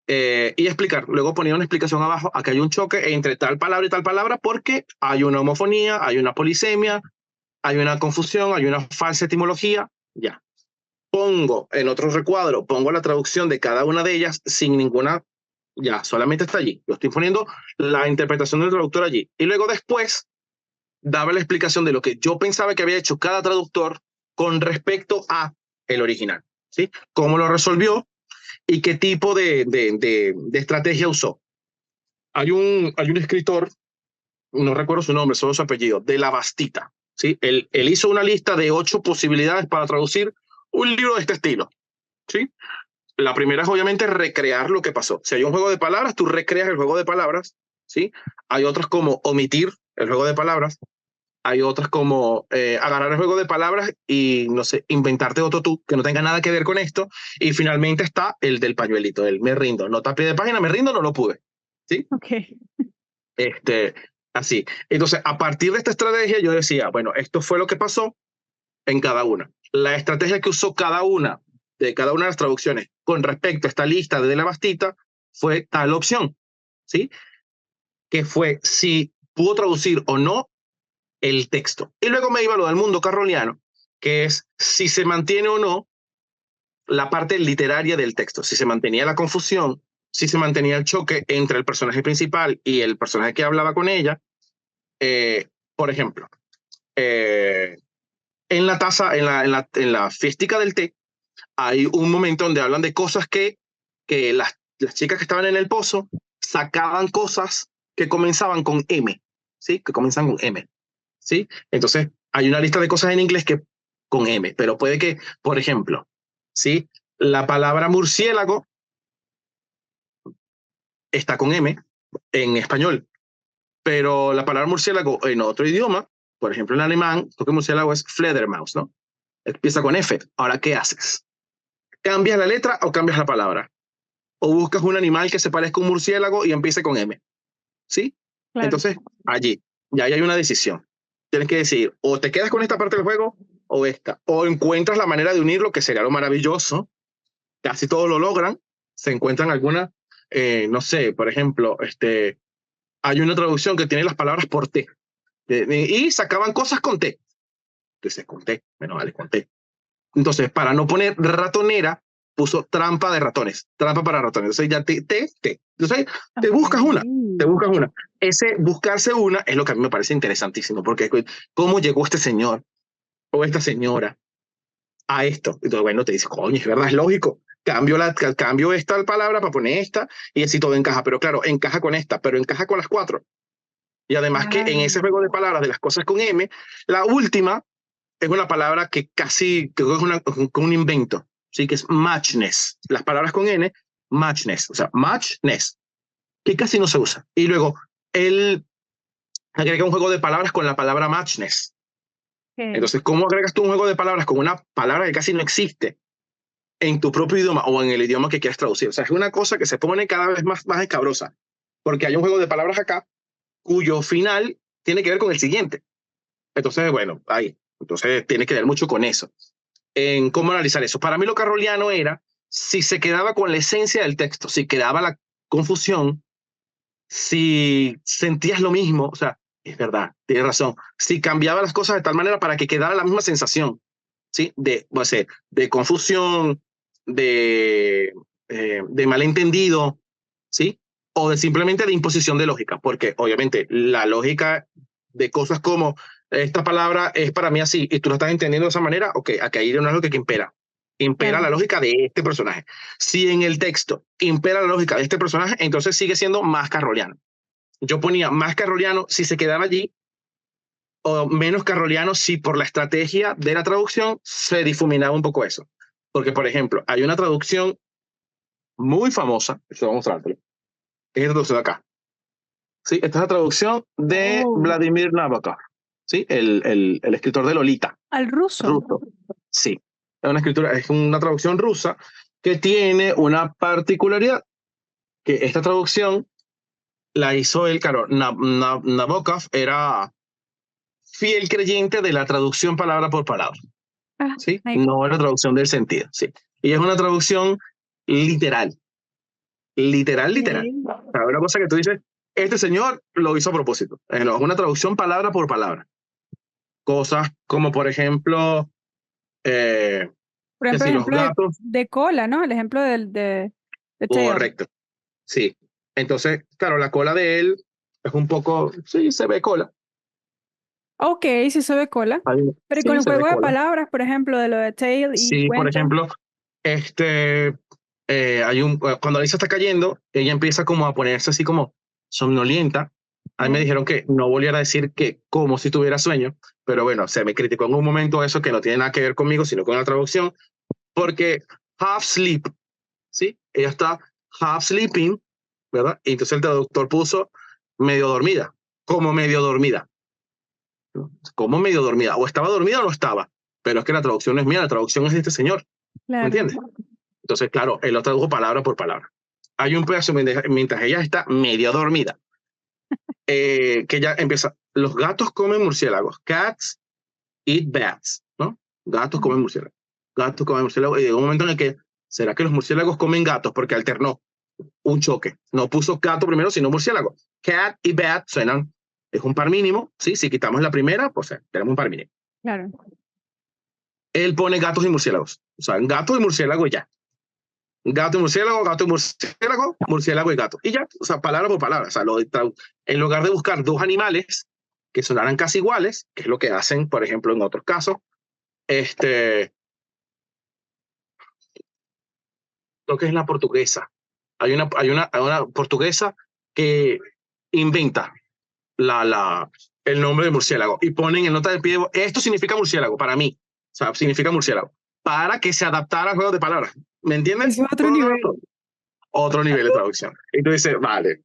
y explicar. Luego ponía una explicación abajo, aquí hay un choque entre tal palabra y tal palabra porque hay una homofonía, hay una polisemia, hay una confusión, hay una falsa etimología, ya. Pongo en otro recuadro, pongo la traducción de cada una de ellas sin ninguna, ya, solamente está allí. Yo estoy poniendo la interpretación del traductor allí. Y luego después daba la explicación de lo que yo pensaba que había hecho cada traductor con respecto a el original, ¿sí? Cómo lo resolvió y qué tipo de estrategia usó. Hay un escritor, no recuerdo su nombre, solo su apellido, de La Bastita, ¿sí? Él hizo una lista de 8 posibilidades para traducir un libro de este estilo, ¿sí? La primera es obviamente recrear lo que pasó. Si hay un juego de palabras, tú recreas el juego de palabras, ¿sí? Hay otras como omitir el juego de palabras. Hay otras como agarrar el juego de palabras y, no sé, inventarte otro tú que no tenga nada que ver con esto. Y finalmente está el del pañuelito, el me rindo. Nota a pie de página, me rindo, no lo pude. ¿Sí? Ok. Este, así. Entonces, a partir de esta estrategia, yo decía, bueno, esto fue lo que pasó en cada una. La estrategia que usó cada una de las traducciones con respecto a esta lista de la Bastita fue tal opción, ¿sí? Que fue si pudo traducir o no el texto. Y luego me iba a lo del mundo carroliano, que es si se mantiene o no la parte literaria del texto, si se mantenía la confusión, si se mantenía el choque entre el personaje principal y el personaje que hablaba con ella. Por ejemplo, eh, en la taza, en la fiestica del té, hay un momento donde hablan de cosas que las chicas que estaban en el pozo sacaban cosas que comenzaban con M, ¿sí? Que comienzan con M. ¿Sí? Entonces, hay una lista de cosas en inglés que con M, pero puede que, por ejemplo, ¿sí? La palabra murciélago está con M en español, pero la palabra murciélago en otro idioma, por ejemplo en alemán, porque murciélago es Fledermaus, ¿no? Empieza con F. Ahora, ¿qué haces? ¿Cambias la letra o cambias la palabra? O buscas un animal que se parezca a un murciélago y empiece con M, ¿sí? Claro. Entonces, allí, ya hay una decisión. Tienes que decir, o te quedas con esta parte del juego o esta, o encuentras la manera de unirlo, que sería lo maravilloso. Casi todos lo logran. Se encuentran algunas, no sé, por ejemplo, hay una traducción que tiene las palabras por T, y sacaban cosas con T. Entonces, con T, menos vale, con T. Entonces, para no poner ratonera, puso trampa de ratones, trampa para ratones. Entonces, ya te. Entonces, te buscas una, te buscas una. Ese buscarse una es lo que a mí me parece interesantísimo, porque cómo llegó este señor o esta señora a esto. Entonces, bueno, te dice, coño, es verdad, es lógico. Cambio esta palabra para poner esta y así todo encaja. Pero claro, encaja con esta, pero encaja con las cuatro. Y además que en ese juego de palabras de las cosas con M, la última es una palabra que casi creo que es un invento, ¿sí? Que es matchness. Las palabras con N, matchness, o sea, matchness, que casi no se usa. Y luego, él agrega un juego de palabras con la palabra matchness. Entonces, ¿cómo agregas tú un juego de palabras con una palabra que casi no existe en tu propio idioma o en el idioma que quieras traducir? O sea, es una cosa que se pone cada vez más escabrosa, porque hay un juego de palabras acá cuyo final tiene que ver con el siguiente. Entonces, bueno, ahí. Entonces, tiene que ver mucho con eso. En cómo analizar eso. Para mí lo carroliano era si se quedaba con la esencia del texto, si quedaba la confusión, si sentías lo mismo, o sea, es verdad, tienes razón, si cambiaba las cosas de tal manera para que quedara la misma sensación, ¿sí? De confusión, de malentendido, ¿sí? O de simplemente de imposición de lógica, porque obviamente la lógica de cosas como esta palabra es para mí así y tú lo estás entendiendo de esa manera, ok, aquí hay una lógica que impera. Impera la lógica de este personaje. Si en el texto impera la lógica de este personaje, entonces sigue siendo más carroliano. Yo ponía más carroliano si se quedaba allí, o menos carroliano si por la estrategia de la traducción se difuminaba un poco eso. Porque, por ejemplo, hay una traducción muy famosa, esto voy a mostrártelo, es esta traducción de acá. ¿Sí? Esta es la traducción de Vladimir Nabokov, ¿sí? El escritor de Lolita. ¿Al ruso? Ruso. Sí, es una traducción rusa que tiene una particularidad, que esta traducción la hizo él, claro, Nabokov era fiel creyente de la traducción palabra por palabra, ¿sí? No la traducción del sentido, ¿sí? Y es una traducción literal, literal. O sea, una cosa que tú dices, este señor lo hizo a propósito. No, es una traducción palabra por palabra. Cosas como, por ejemplo, el si los ejemplo gatos... de cola, ¿no? El ejemplo de tail. Correcto, sí. Entonces, claro, la cola de él es un poco, sí, se ve cola. Ok, sí se ve cola. Pero Sí, con el se ve juego de cola. palabras, por ejemplo, de lo de tail y Sí, por cuento. ejemplo, cuando Alisa está cayendo, ella empieza como a ponerse así como somnolienta. A mí me dijeron que no volviera a decir que como si tuviera sueño, pero bueno, se me criticó en un momento eso que no tiene nada que ver conmigo, sino con la traducción, porque half sleep, ¿sí? Ella está half sleeping, ¿verdad? Y entonces el traductor puso medio dormida, como medio dormida, como medio dormida, o estaba dormida o no estaba, pero es que la traducción no es mía, la traducción es de este señor, ¿me entiendes? Entonces, claro, él lo tradujo palabra por palabra. Hay un pedazo mientras ella está medio dormida, que ella empieza, los gatos comen murciélagos, cats eat bats, ¿no? Gatos comen murciélagos, gatos comen murciélagos, y llegó un momento en el que, ¿será que los murciélagos comen gatos? Porque alternó un choque, no puso gato primero, sino murciélago. Cat y bat suenan, es un par mínimo, ¿sí? Si quitamos la primera, pues tenemos un par mínimo. Claro. Él pone gatos y murciélagos, o sea, gato y murciélago y ya. Gato y murciélago, murciélago y gato. Y ya, o sea, palabra por palabra. O sea, en lugar de buscar dos animales que sonaran casi iguales, que es lo que hacen, por ejemplo, en otros casos, lo que es la portuguesa. Hay una portuguesa que inventa el nombre de murciélago y ponen en nota de pie, esto significa murciélago para mí. O sea, significa murciélago. Para que se adaptara al juego de palabras. ¿Me entiendes? Eso es otro nivel. Otro nivel de traducción. Y tú dices, vale,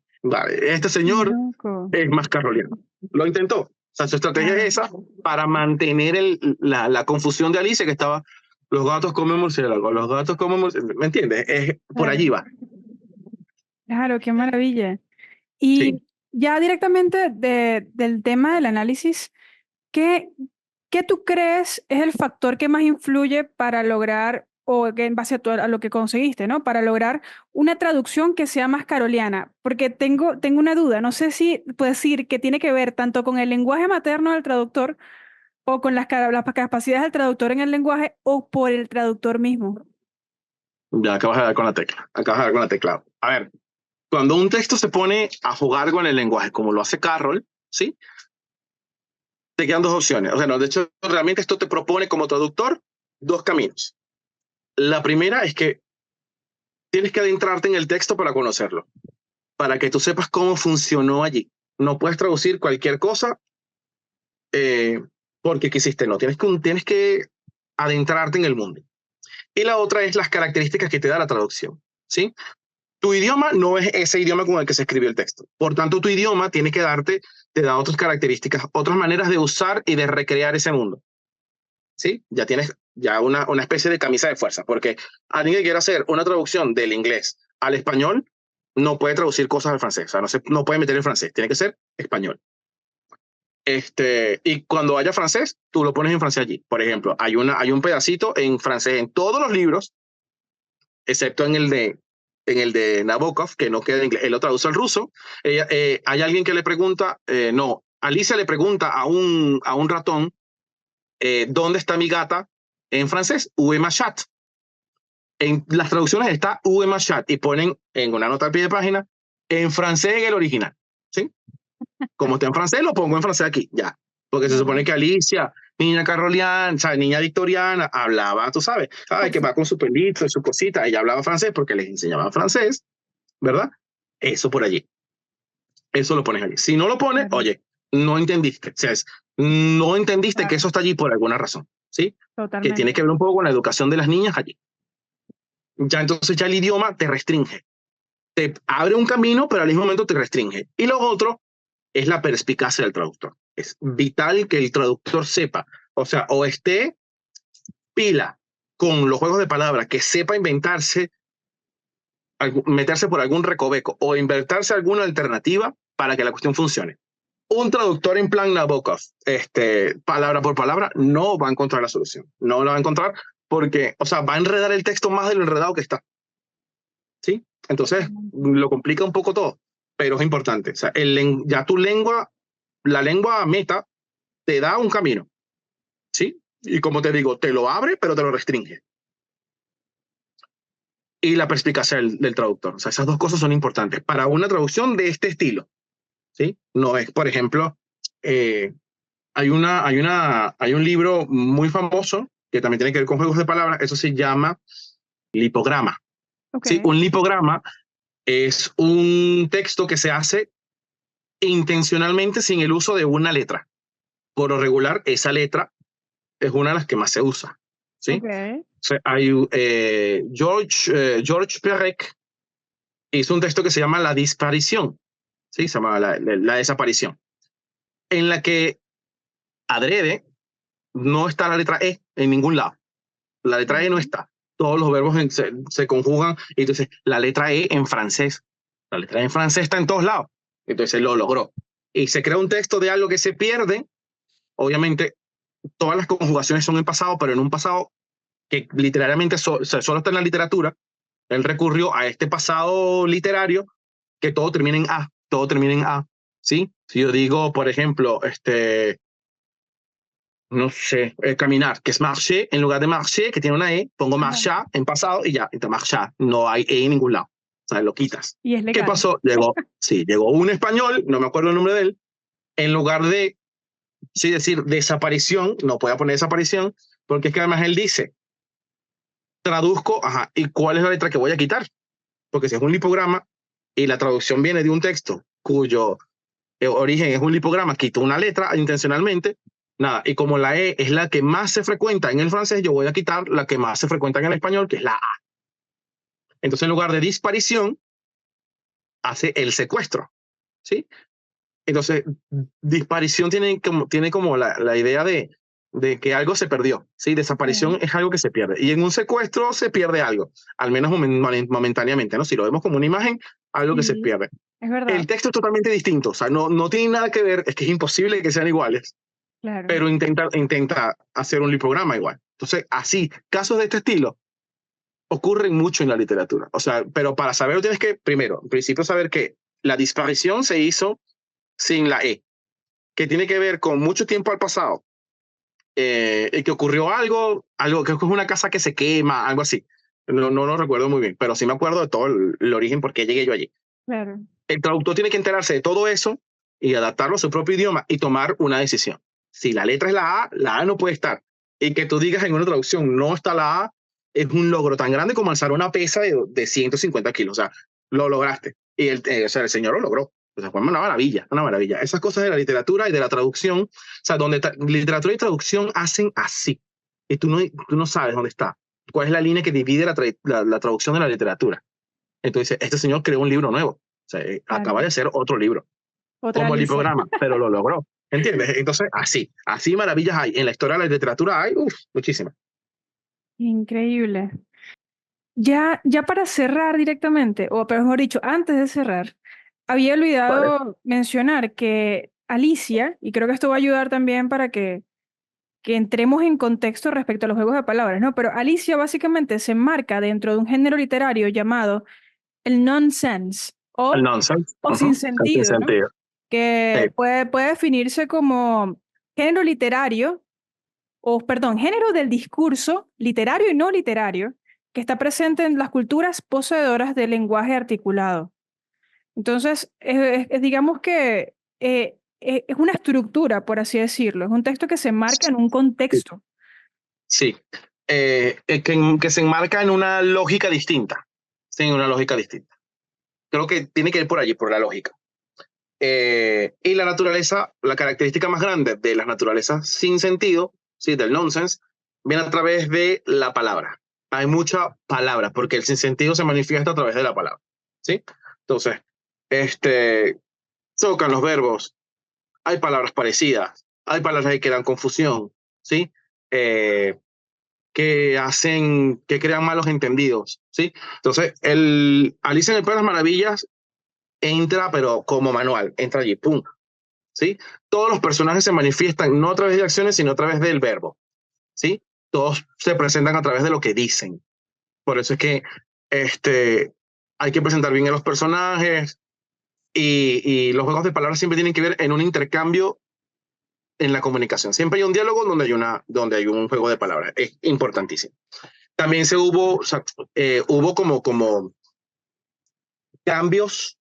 este señor Loco. es más caroliano. Lo intentó. O sea, su estrategia Claro. es esa para mantener la confusión de Alicia, que estaba, los gatos comen murciélago, los gatos comen murciélago. ¿Me entiendes? Por Claro. allí va. Claro, qué maravilla. Sí. Y ya directamente del tema del análisis, ¿qué, qué tú crees es el factor que más influye para lograr, o que en base a lo que conseguiste, ¿no? Para lograr una traducción que sea más caroliana? Porque tengo una duda, no sé si puedes decir que tiene que ver tanto con el lenguaje materno del traductor o con las capacidades del traductor en el lenguaje o por el traductor mismo. Ya acabas de dar con la tecla. Acabas de dar con la tecla. A ver, cuando un texto se pone a jugar con el lenguaje, como lo hace Carroll, ¿sí? Te quedan dos opciones. O sea, no, de hecho, realmente esto te propone como traductor dos caminos. La primera es que tienes que adentrarte en el texto para conocerlo, para que tú sepas cómo funcionó allí. No puedes traducir cualquier cosa eh, porque quisiste, no. Tienes que adentrarte en el mundo. Y la otra es las características que te da la traducción, ¿sí? Tu idioma no es ese idioma con el que se escribió el texto. Por tanto, tu idioma tiene que te da otras características, otras maneras de usar y de recrear ese mundo, ¿sí? Ya tienes una especie de camisa de fuerza, porque alguien que quiera hacer una traducción del inglés al español no puede traducir cosas al francés, o sea, no puede meter el francés, tiene que ser español. Y cuando haya francés, tú lo pones en francés allí. Por ejemplo, hay un pedacito en francés en todos los libros, excepto en el de Nabokov, que no queda en inglés, él lo traduce al ruso. Hay alguien que le pregunta, no, Alicia le pregunta a un ratón, ¿dónde está mi gata? En francés, où est ma chatte? En las traducciones está où est ma chatte y ponen en una nota al pie de página en francés en el original, ¿sí? Como está en francés, lo pongo en francés aquí, ya. Porque se supone que Alicia, niña caroliana, o sea, niña victoriana, hablaba, tú sabes, ay, que va con su pelito y su cosita, ella hablaba francés porque les enseñaban francés, ¿verdad? Eso por allí. Eso lo pones allí. Si no lo pones, Claro, oye, no entendiste. O sea, no entendiste que claro, eso está allí por alguna razón, ¿sí? Que tiene que totalmente. ver un poco con la educación de las niñas allí. Ya entonces ya el idioma te restringe. Te abre un camino, pero al mismo momento te restringe. Y lo otro es la perspicacia del traductor. Es vital que el traductor sepa, o sea, o esté pila con los juegos de palabras, que sepa inventarse, meterse por algún recoveco o inventarse alguna alternativa para que la cuestión funcione. Un traductor en plan Nabokov, palabra por palabra, no va a encontrar la solución. No la va a encontrar porque, o sea, va a enredar el texto más de lo enredado que está. ¿Sí? Entonces, lo complica un poco todo, pero es importante. O sea, ya tu lengua, la lengua meta, te da un camino. ¿Sí? Y como te digo, te lo abre, pero te lo restringe. Y la perspicacia del traductor. O sea, esas dos cosas son importantes para una traducción de este estilo. ¿Sí? No es, por ejemplo, eh, hay un libro muy famoso que también tiene que ver con juegos de palabras, eso se llama lipograma. Ok, ¿Sí? Un lipograma es un texto que se hace intencionalmente sin el uso de una letra. Por lo regular, esa letra es una de las que más se usa. ¿Sí? ok. O sea, George Perec hizo un texto que se llama La Disparición, ¿sí? Se llama la desaparición, en la que adrede no está la letra E en ningún lado. La letra E no está. Todos los verbos se conjugan y entonces la letra E en francés. La letra E en francés está en todos lados. Entonces lo logró. Y se crea un texto de algo que se pierde. Obviamente, todas las conjugaciones son en pasado, pero en un pasado que literalmente solo está en la literatura. Él recurrió a este pasado literario que todo termina en A. Todo termina en A. ¿Sí? Si yo digo, por ejemplo, no sé, caminar, que es marcher, en lugar de marcher, que tiene una E, pongo marcha en pasado y ya, entonces marchar, no hay E en ningún lado, o sea, lo quitas. Y es ¿Qué legal. pasó? Llegó un español, no me acuerdo el nombre de él, en lugar de, sí, decir desaparición, no puede poner desaparición, porque es que además él dice, traduzco, ajá, ¿y cuál es la letra que voy a quitar? Porque si es un lipograma y la traducción viene de un texto cuyo origen es un lipograma, quito una letra intencionalmente, nada, y como la E es la que más se frecuenta en el francés, yo voy a quitar la que más se frecuenta en el español, que es la A. Entonces, en lugar de disparición, hace el secuestro, ¿sí? Entonces, disparición tiene como la idea de que algo se perdió, ¿sí? Desaparición es algo que se pierde. Y en un secuestro se pierde algo, al menos momentáneamente, ¿no? Si lo vemos como una imagen, algo que se Sí, pierde. es verdad. El texto es totalmente distinto, o sea, no tiene nada que ver, es que es imposible que sean iguales, Claro. pero intenta hacer un librograma igual. Entonces, así, casos de este estilo ocurren mucho en la literatura. O sea, pero para saberlo tienes que, primero, en principio, saber que la disparición se hizo sin la E, que tiene que ver con mucho tiempo al pasado, que ocurrió algo que es una casa que se quema, algo así. No lo recuerdo muy bien, pero sí me acuerdo de todo el origen, por qué llegué yo allí. Claro. El traductor tiene que enterarse de todo eso y adaptarlo a su propio idioma y tomar una decisión. Si la letra es la A no puede estar. Y que tú digas en una traducción no está la A, es un logro tan grande como alzar una pesa de 150 kilos. O sea, lo lograste. Y o sea, el señor lo logró. O sea, fue una maravilla, una maravilla. Esas cosas de la literatura y de la traducción, o sea, donde literatura y traducción hacen así. Y tú no sabes dónde está. ¿Cuál es la línea que divide la traducción de la literatura? Entonces, este señor creó un libro nuevo. O sea, Claro. acaba de hacer otro libro, Otra como el Alicia. programa, pero lo logró. ¿Entiendes? Entonces, así maravillas hay. En la historia de la literatura hay, muchísimas. Increíble. Ya para cerrar directamente, o mejor dicho, antes de cerrar, había ¿Vale? olvidado mencionar que Alicia, y creo que esto va a ayudar también para que entremos en contexto respecto a los juegos de palabras, ¿no? Pero Alicia básicamente se enmarca dentro de un género literario llamado el nonsense El nonsense. o sin Sin sentido, ¿no? sentido. Sí, Que puede definirse como género literario, o perdón, género del discurso literario y no literario, que está presente en las culturas poseedoras del lenguaje articulado. Entonces, digamos que es una estructura, por así decirlo, es un texto que se enmarca en un sí. contexto. Sí. Que se enmarca en una lógica distinta. Sí, en una lógica distinta. Creo que tiene que ir por allí, por la lógica. Y la naturaleza, la característica más grande de las naturalezas sin sentido, ¿sí? Del nonsense, viene a través de la palabra. Hay mucha palabra, porque el sinsentido se manifiesta a través de la palabra. ¿Sí? Entonces, este, chocan los verbos, hay palabras parecidas, hay palabras que dan confusión, ¿sí? Eh, que crean malos entendidos, ¿sí? Entonces, Alicia en el País de las Maravillas entra, pero como manual, entra allí, pum, ¿sí? Todos los personajes se manifiestan no a través de acciones, sino a través del verbo, ¿sí? Todos se presentan a través de lo que dicen. Por eso es que hay que presentar bien a los personajes y los juegos de palabras siempre tienen que ver en un intercambio en la comunicación. Siempre hay un diálogo donde hay un juego de palabras. Es importantísimo. También o sea, hubo como cambios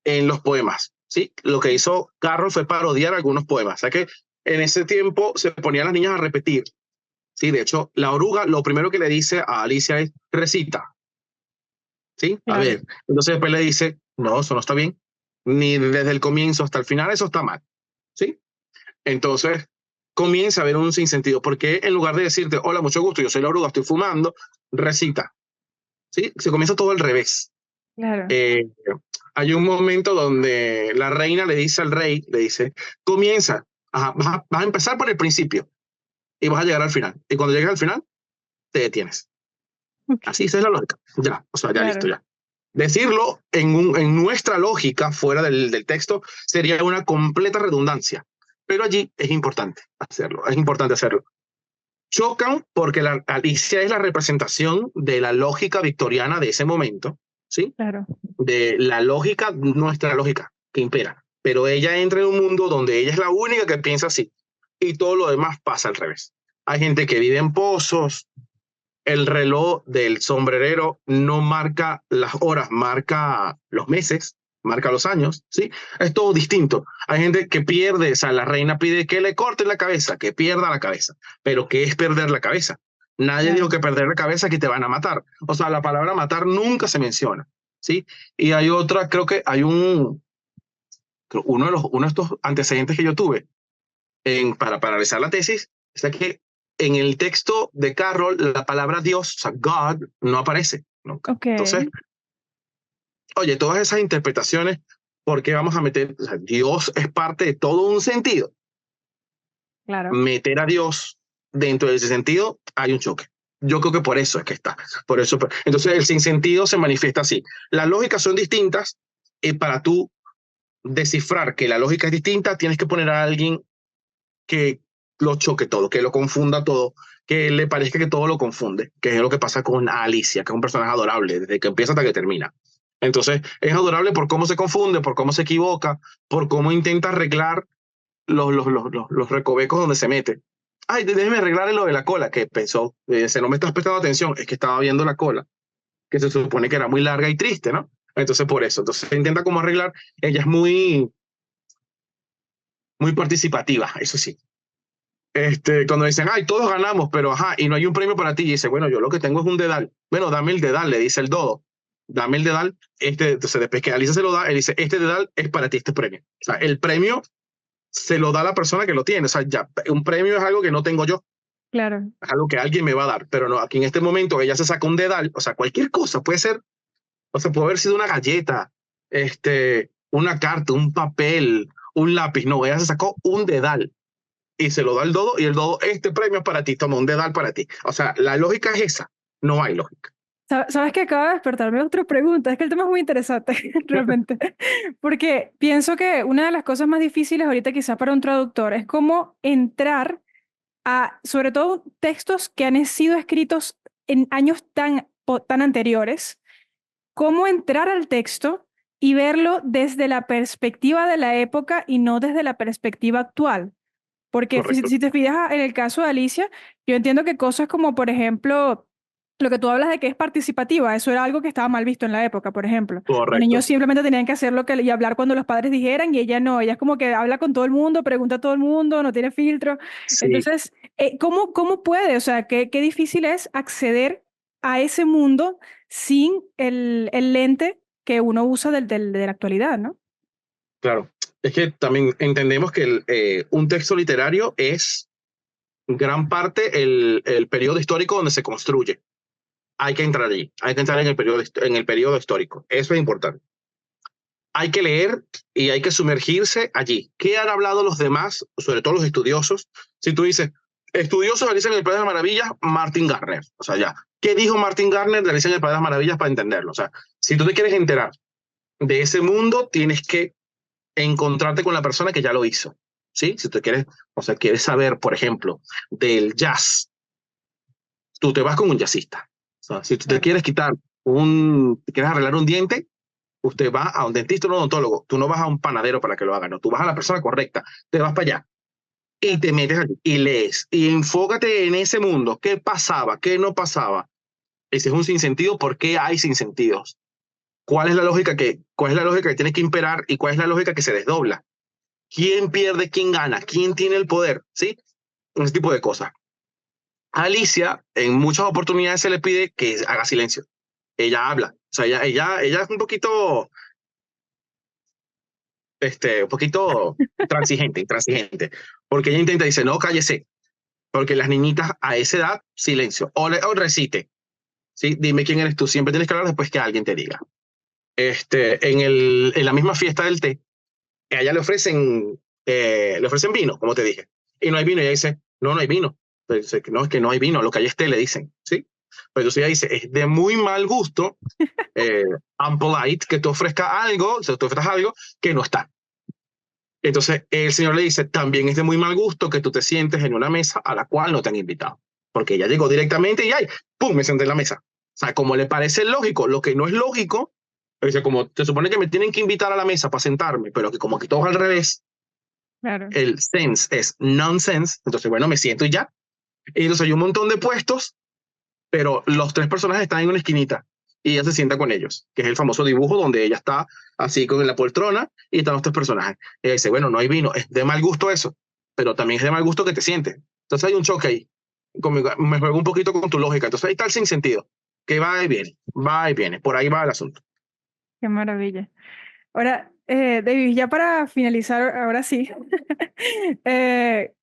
en los poemas, ¿sí? Lo que hizo Carroll fue parodiar algunos poemas. O sea que en ese tiempo se ponían las niñas a repetir. Sí, de hecho, la oruga lo primero que le dice a Alicia es recita, ¿sí? A Claro, ver, entonces después le dice, no, eso no está bien, ni desde el comienzo hasta el final, eso está mal, ¿sí? Entonces comienza a haber un sinsentido, porque en lugar de decirte, hola, mucho gusto, yo soy la oruga, estoy fumando, recita, ¿sí? Se comienza todo al revés. claro. Eh, Hay un momento donde la reina le dice al rey, le dice, comienza, vas a empezar por el principio y vas a llegar al final. Y cuando llegues al final, te detienes. Ok, Así esa es la lógica. Ya, o sea, ya listo, claro. ya. Decirlo en nuestra lógica, fuera del texto, sería una completa redundancia. Pero allí es importante hacerlo. Chocan porque la Alicia es la representación de la lógica victoriana de ese momento, ¿sí? Claro. De la lógica, nuestra lógica, que impera. Pero ella entra en un mundo donde ella es la única que piensa así y todo lo demás pasa al revés. Hay gente que vive en pozos, el reloj del sombrerero no marca las horas, marca los meses, marca los años, ¿sí? Es todo distinto. Hay gente que pierde, o sea, la reina pide que le corten la cabeza, que pierda la cabeza. Pero ¿qué es perder la cabeza? Nadie dijo Claro. que perder la cabeza que te van a matar. O sea, la palabra matar nunca se menciona, ¿sí? Y hay otra, creo que hay uno de estos antecedentes que yo tuve para realizar la tesis, es que en el texto de Carroll la palabra Dios, o sea, God, no aparece. nunca. Ok, Entonces, oye, todas esas interpretaciones, ¿por qué vamos a meter? O sea, Dios es parte de todo un sentido. claro. Meter a Dios dentro de ese sentido, hay un choque. Yo creo que por eso es que está. Por eso, entonces, el sinsentido se manifiesta así. Las lógicas son distintas y para tú descifrar que la lógica es distinta, tienes que poner a alguien que lo choque todo, que lo confunda todo, que le parezca que todo lo confunde, que es lo que pasa con Alicia, que es un personaje adorable desde que empieza hasta que termina. Entonces, es adorable por cómo se confunde, por cómo se equivoca, por cómo intenta arreglar los recovecos donde se mete. Ay, déjeme arreglar lo de la cola, que pensó, si no me estás prestando atención, es que estaba viendo la cola, que se supone que era muy larga y triste, ¿no? Entonces, por eso. Entonces, intenta cómo arreglar. Ella es muy participativa, eso sí. Cuando dicen, ay, todos ganamos, pero ajá, y no hay un premio para ti, y dice, bueno, yo lo que tengo es un dedal. Bueno, dame el dedal, le dice el dodo. Dame el dedal. Entonces, después que Alicia se lo da, él dice, este dedal es para ti, este premio. O sea, el premio se lo da a la persona que lo tiene. O sea, ya, un premio es algo que no tengo yo, Claro. es algo que alguien me va a dar, pero no, aquí en este momento ella se saca un dedal, o sea, cualquier cosa, puede ser, o sea, puede haber sido una galleta, una carta, un papel, un lápiz, no, ella se sacó un dedal y se lo da al dodo y el dodo, este premio es para ti, toma un dedal para ti. O sea, la lógica es esa, no hay lógica. Sabes que acaba de despertarme otra pregunta. Es que el tema es muy interesante, realmente. Porque pienso que una de las cosas más difíciles ahorita quizás para un traductor es cómo entrar a, sobre todo, textos que han sido escritos en años tan anteriores, cómo entrar al texto y verlo desde la perspectiva de la época y no desde la perspectiva actual. Porque Correcto, si te fijas en el caso de Alicia, yo entiendo que cosas como, por ejemplo, lo que tú hablas de que es participativa, eso era algo que estaba mal visto en la época, por ejemplo. Los niños correcto. simplemente tenían que hacer lo que y hablar cuando los padres dijeran y ella no, ella es como que habla con todo el mundo, pregunta a todo el mundo, no tiene filtro. Sí, Entonces, ¿cómo puede? O sea, qué difícil es acceder a ese mundo sin el lente que uno usa de la actualidad, ¿no? claro. Es que también entendemos que un texto literario es gran parte el periodo histórico donde se construye. Hay que entrar allí, hay que entrar en el periodo histórico. Eso es importante. Hay que leer y hay que sumergirse allí. ¿Qué han hablado los demás, sobre todo los estudiosos? Si tú dices, estudiosos de Alicia en el País de las Maravillas, Martin Gardner. O sea, ya. ¿Qué dijo Martin Gardner de Alicia en el País de las Maravillas para entenderlo? O sea, si tú te quieres enterar de ese mundo, tienes que encontrarte con la persona que ya lo hizo. ¿Sí? Si tú quieres, o sea, quieres saber, por ejemplo, del jazz, tú te vas con un jazzista. O sea, si tú te Claro. quieres te quieres arreglar un diente, usted va a un dentista o un odontólogo. Tú no vas a un panadero para que lo haga, no. Tú vas a la persona correcta. Te vas para allá y Claro. te metes allí y lees y enfócate en ese mundo. ¿Qué pasaba? ¿Qué no pasaba? Ese es un sinsentido. ¿Por qué hay sinsentidos? ¿Cuál es la lógica que tiene que imperar y cuál es la lógica que se desdobla? ¿Quién pierde? ¿Quién gana? ¿Quién tiene el poder? ¿Sí? Ese tipo de cosas. A Alicia, en muchas oportunidades se le pide que haga silencio. Ella habla. O sea, ella es un poquito intransigente, porque ella intenta, dice, no, cállese, porque las niñitas a esa edad, silencio, o recite, ¿sí? Dime quién eres tú, siempre tienes que hablar después que alguien te diga. En la misma fiesta del té, a ella le ofrecen vino, como te dije, y no hay vino, y ella dice, no, no hay vino. Entonces, dice, no, es que no hay vino, lo que hay es té, le dicen, ¿sí? Pero entonces ella dice, es de muy mal gusto, eh, unpolite, que tú ofrezcas algo, o sea, tú ofrezcas algo que no está. Entonces el señor le dice, también es de muy mal gusto que tú te sientes en una mesa a la cual no te han invitado, porque ella llegó directamente y ¡ay! ¡Pum! Me senté en la mesa. O sea, como le parece lógico, lo que no es lógico, dice, como se supone que me tienen que invitar a la mesa para sentarme, pero que como que todo es al revés, Claro. el sense es nonsense, entonces bueno, me siento y ya. Y entonces hay un montón de puestos, pero los tres personajes están en una esquinita y ella se sienta con ellos, que es el famoso dibujo donde ella está así con la poltrona y están los tres personajes. Ella dice, bueno, no hay vino, es de mal gusto eso, pero también es de mal gusto que te sientes. Entonces hay un choque ahí. Me juego un poquito con tu lógica. Entonces ahí está el sinsentido, que va y viene, por ahí va el asunto. Qué maravilla. Ahora, David, ya para finalizar, ahora sí,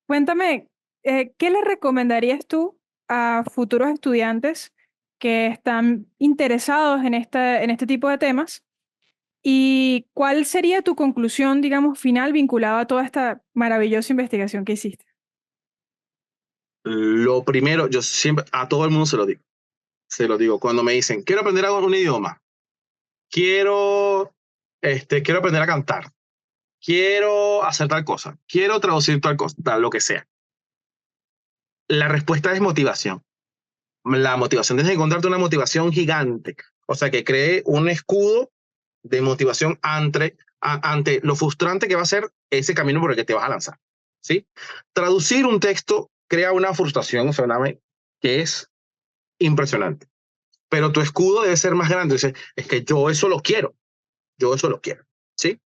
cuéntame, ¿qué le recomendarías tú a futuros estudiantes que están interesados en este tipo de temas. ¿Y cuál sería tu conclusión, digamos, final vinculada a toda esta maravillosa investigación que hiciste? Lo primero, yo siempre, a todo el mundo se lo digo, cuando me dicen, quiero aprender un idioma, quiero, quiero aprender a cantar, quiero hacer tal cosa, quiero traducir tal cosa, tal, lo que sea. La respuesta es motivación. La motivación, tienes que encontrarte una motivación gigante, o sea, que cree un escudo de motivación ante lo frustrante que va a ser ese camino por el que te vas a lanzar, ¿sí? Traducir un texto crea una frustración, que es impresionante, pero tu escudo debe ser más grande. Dice, es que yo eso lo quiero, ¿sí?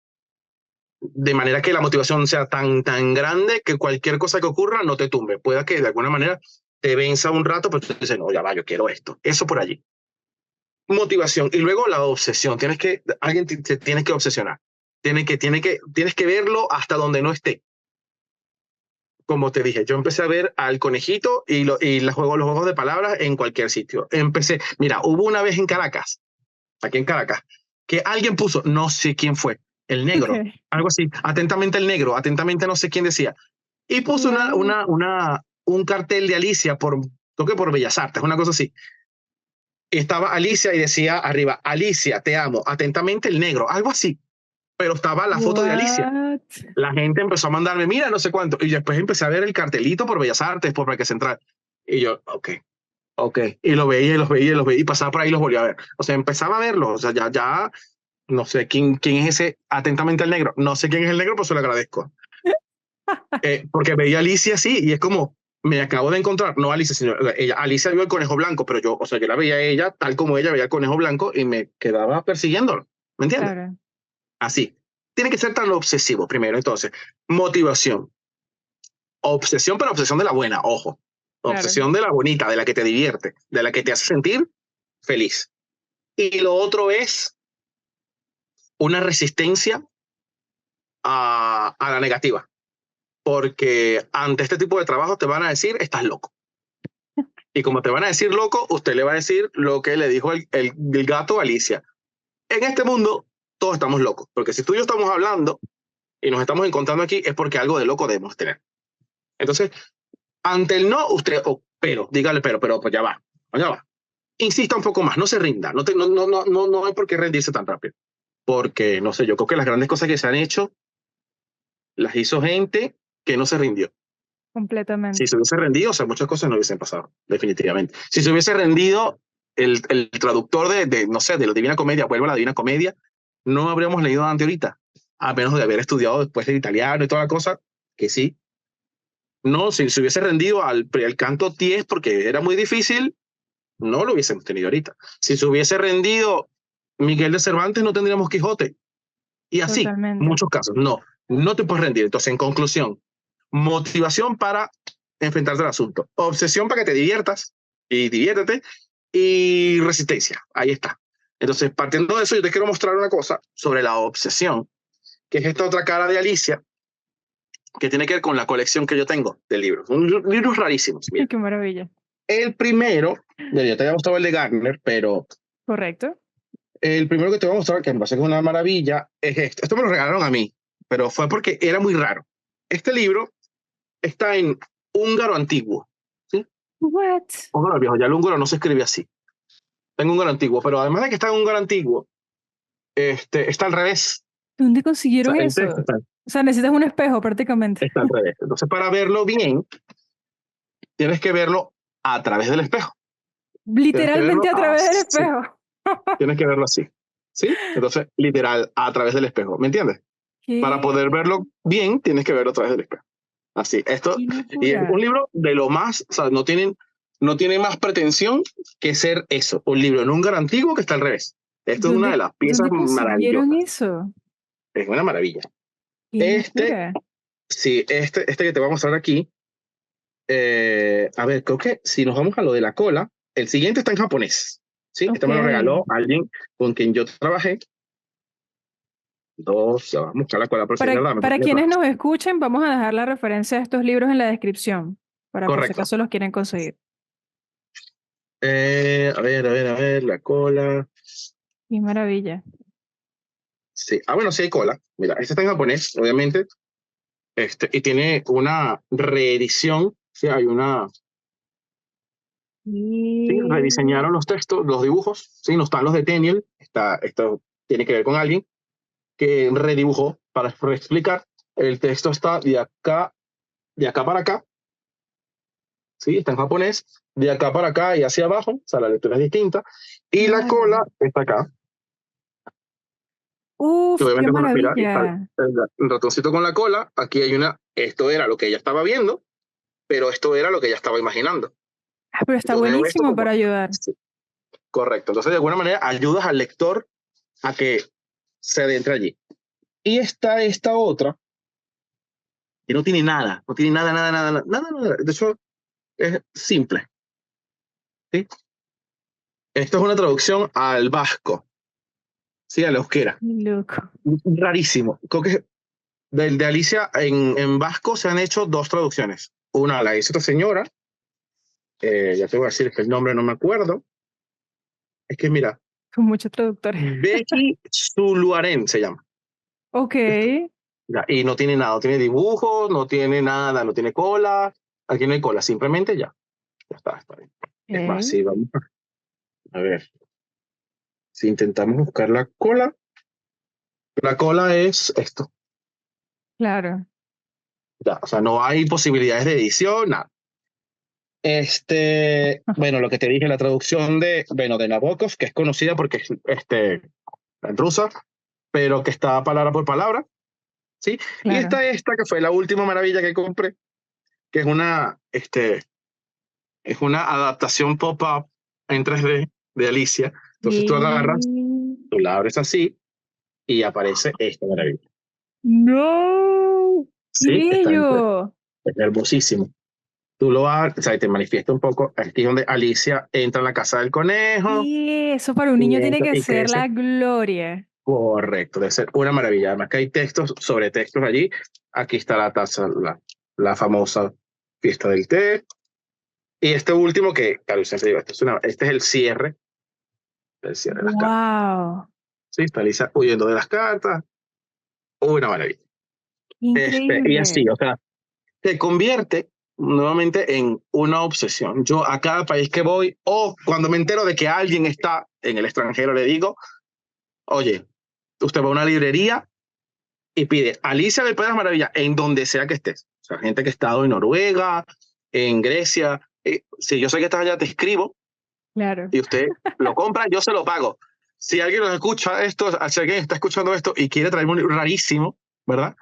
De manera que la motivación sea tan grande que cualquier cosa que ocurra no te tumbe. Pueda que de alguna manera te venza un rato, pero tú dices, no, ya va, yo quiero esto. Eso por allí. Motivación. Y luego la obsesión. Alguien te tiene que obsesionar. Tienes que verlo hasta donde no esté. Como te dije, yo empecé a ver al conejito y los juegos de palabras en cualquier sitio. Mira, hubo una vez en Caracas, aquí en Caracas, que alguien puso, no sé quién fue, el negro, Okay. algo así, atentamente el negro, atentamente no sé quién decía, y puso Wow. un cartel de Alicia creo que por Bellas Artes, una cosa así. Estaba Alicia y decía arriba, Alicia, te amo, atentamente el negro, algo así, pero estaba la foto de Alicia. What? La gente empezó a mandarme, mira, no sé cuánto, y después empecé a ver el cartelito por Bellas Artes, por Parque Central, y yo, ok, y lo veía, y los veía, y los veía, y pasaba por ahí y los volvía a ver. O sea, empezaba a verlo, o sea, ya no sé quién es ese atentamente el negro. No sé quién es el negro, pues se lo agradezco. Porque veía a Alicia así y es como, me acabo de encontrar, no Alicia, sino ella. Alicia vio el conejo blanco, pero yo, o sea, yo la veía a ella tal como ella veía el conejo blanco y me quedaba persiguiéndolo. ¿Me entiendes? Claro, Así. Tiene que ser tan obsesivo primero. Entonces, motivación. Obsesión, pero obsesión de la buena, ojo. claro. Obsesión de la bonita, de la que te divierte, de la que te hace sentir feliz. Y lo otro es una resistencia a la negativa, porque ante este tipo de trabajo te van a decir, estás loco. Y como te van a decir loco, usted le va a decir lo que le dijo el gato a Alicia. En este mundo, todos estamos locos, porque si tú y yo estamos hablando y nos estamos encontrando aquí, es porque algo de loco debemos tener. Entonces, ante el no, usted, dígale, pues ya va. Insista un poco más, no se rinda, no hay por qué rendirse tan rápido. Porque, no sé, yo creo que las grandes cosas que se han hecho, las hizo gente que no se rindió. Si Completamente. se hubiese rendido, o sea, muchas cosas no hubiesen pasado, definitivamente. Si se hubiese rendido el traductor no sé, de la Divina Comedia, vuelvo a la Divina Comedia, no habríamos leído Dante ahorita, a menos de haber estudiado después el italiano y toda la cosa, que sí. No, si se hubiese rendido al canto 10 porque era muy difícil, no lo hubiésemos tenido ahorita. Si se hubiese rendido Miguel de Cervantes, no tendríamos Quijote. Y así, Totalmente. muchos casos. No te puedes rendir. Entonces, en conclusión, motivación para enfrentarte al asunto, obsesión para que te diviertas y diviértete, y resistencia. Ahí está. Entonces, partiendo de eso, yo te quiero mostrar una cosa sobre la obsesión, que es esta otra cara de Alicia, que tiene que ver con la colección que yo tengo de libros. Libros rarísimos. Mira. Qué maravilla. El primero, ya te había mostrado el de Gardner, pero Correcto. el primero que te voy a mostrar, que me parece que es una maravilla, es esto. Esto me lo regalaron a mí, pero fue porque era muy raro. Este libro está en húngaro antiguo, ¿sí? What? Húngaro viejo, ya el húngaro no se escribe así. Está en húngaro antiguo, pero además de que está en húngaro antiguo, está al revés. ¿Dónde O sea, consiguieron el eso? texto O sea, necesitas un espejo prácticamente. está al revés. Entonces, para verlo bien, tienes que verlo a través del espejo. Tienes que verlo Literalmente a través del así. espejo. Tienes que verlo así. ¿Sí? Entonces, literal, a través del espejo. ¿Me entiendes? Para Qué, poder verlo bien, tienes que verlo a través del espejo. Así, qué y es un locura. libro de lo más, o sea, no tiene más pretensión que ser eso, un libro en húngaro antiguo que está al revés. Esto es una de ¿Dónde, las piezas dónde consiguieron maravillosas, eso? es una maravilla. Qué Este, locura. sí, este que te voy a mostrar aquí, a ver, creo que si nos vamos a lo de la cola, el siguiente está en japonés, ¿sí? Este Ok. me lo regaló alguien con quien yo trabajé. Ya vamos a buscar la cola, por si es verdad, me Para parece que quienes nos escuchen, vamos a dejar la referencia a estos libros en la descripción, para por si correcto. acaso los quieren conseguir. A ver, la cola. Qué maravilla. Sí. Ah, bueno, sí hay cola. Mira, este está en japonés, obviamente. Y tiene una reedición. Sí, hay una. Sí, Y... rediseñaron los textos, los dibujos. Sí, no están los de Tenniel. Esto tiene que ver con alguien que redibujó para explicar. El texto está de acá para acá. Sí, está en japonés. De acá para acá y hacia abajo. O sea, la lectura es distinta. Y la Claro. cola está acá. Que Uf, qué obviamente es una espiral y está maravilla. el ratoncito con la cola. Aquí hay una. Esto era lo que ella estaba viendo, pero esto era lo que ella estaba imaginando. Ah, pero está Yo veo esto buenísimo como. para ayudar. Sí, correcto. Entonces, de alguna manera, ayudas al lector a que se adentre allí. Y está esta otra, que no tiene nada, no tiene nada, nada, nada, nada, nada. De hecho, es simple. ¿Sí? Esto es una traducción al vasco, ¿sí? Al euskera. Qué loco. Rarísimo. Creo que de Alicia en vasco se han hecho dos traducciones. Una la hizo esta señora, ya te voy a decir que el nombre no me acuerdo. Es que mira, Con muchos traductores. Becky Zuluaren se llama. Ok. Ya, y no tiene nada, no tiene dibujos, no tiene nada, no tiene cola. Aquí no hay cola, simplemente ya. Ya está bien. Es más, Ok. sí, vamos a ver. Si intentamos buscar la cola es esto. Claro. Ya, o sea, no hay posibilidades de edición, nada. Bueno, lo que te dije, la traducción de Nabokov, que es conocida porque es en rusa, pero que está palabra por palabra, ¿sí? Y Claro. está esta, que fue la última maravilla que compré, que es una adaptación pop-up en 3D de Alicia. Entonces tú agarras, Y... tú la abres así y aparece esta maravilla. ¡No! ¡Qué Sí, bello! es hermosísimo. Tú lo abres, o sea, y te manifiesta un poco, aquí es donde Alicia entra en la casa del conejo Y eso para un y niño tiene entra que y ser crece. la gloria. Correcto, debe ser una maravilla. Además que hay textos sobre textos allí. Aquí está la taza, la famosa fiesta del té. Y este último que, claro, yo siempre digo, este es el cierre de las cartas. ¡Wow! Sí, está Alicia huyendo de las cartas. Una maravilla. Y así, Increíble. o sea, se convierte nuevamente en una obsesión. Yo a cada país que voy, o cuando me entero de que alguien está en el extranjero, le digo, oye, usted va a una librería y pide Alicia del País de las Maravillas en donde sea que estés. O sea, gente que ha estado en Noruega, en Grecia. Si yo sé que estás allá, te escribo Claro. y usted lo compra, yo se lo pago. Si alguien nos escucha esto, si alguien está escuchando esto y quiere traerme un libro rarísimo, ¿verdad?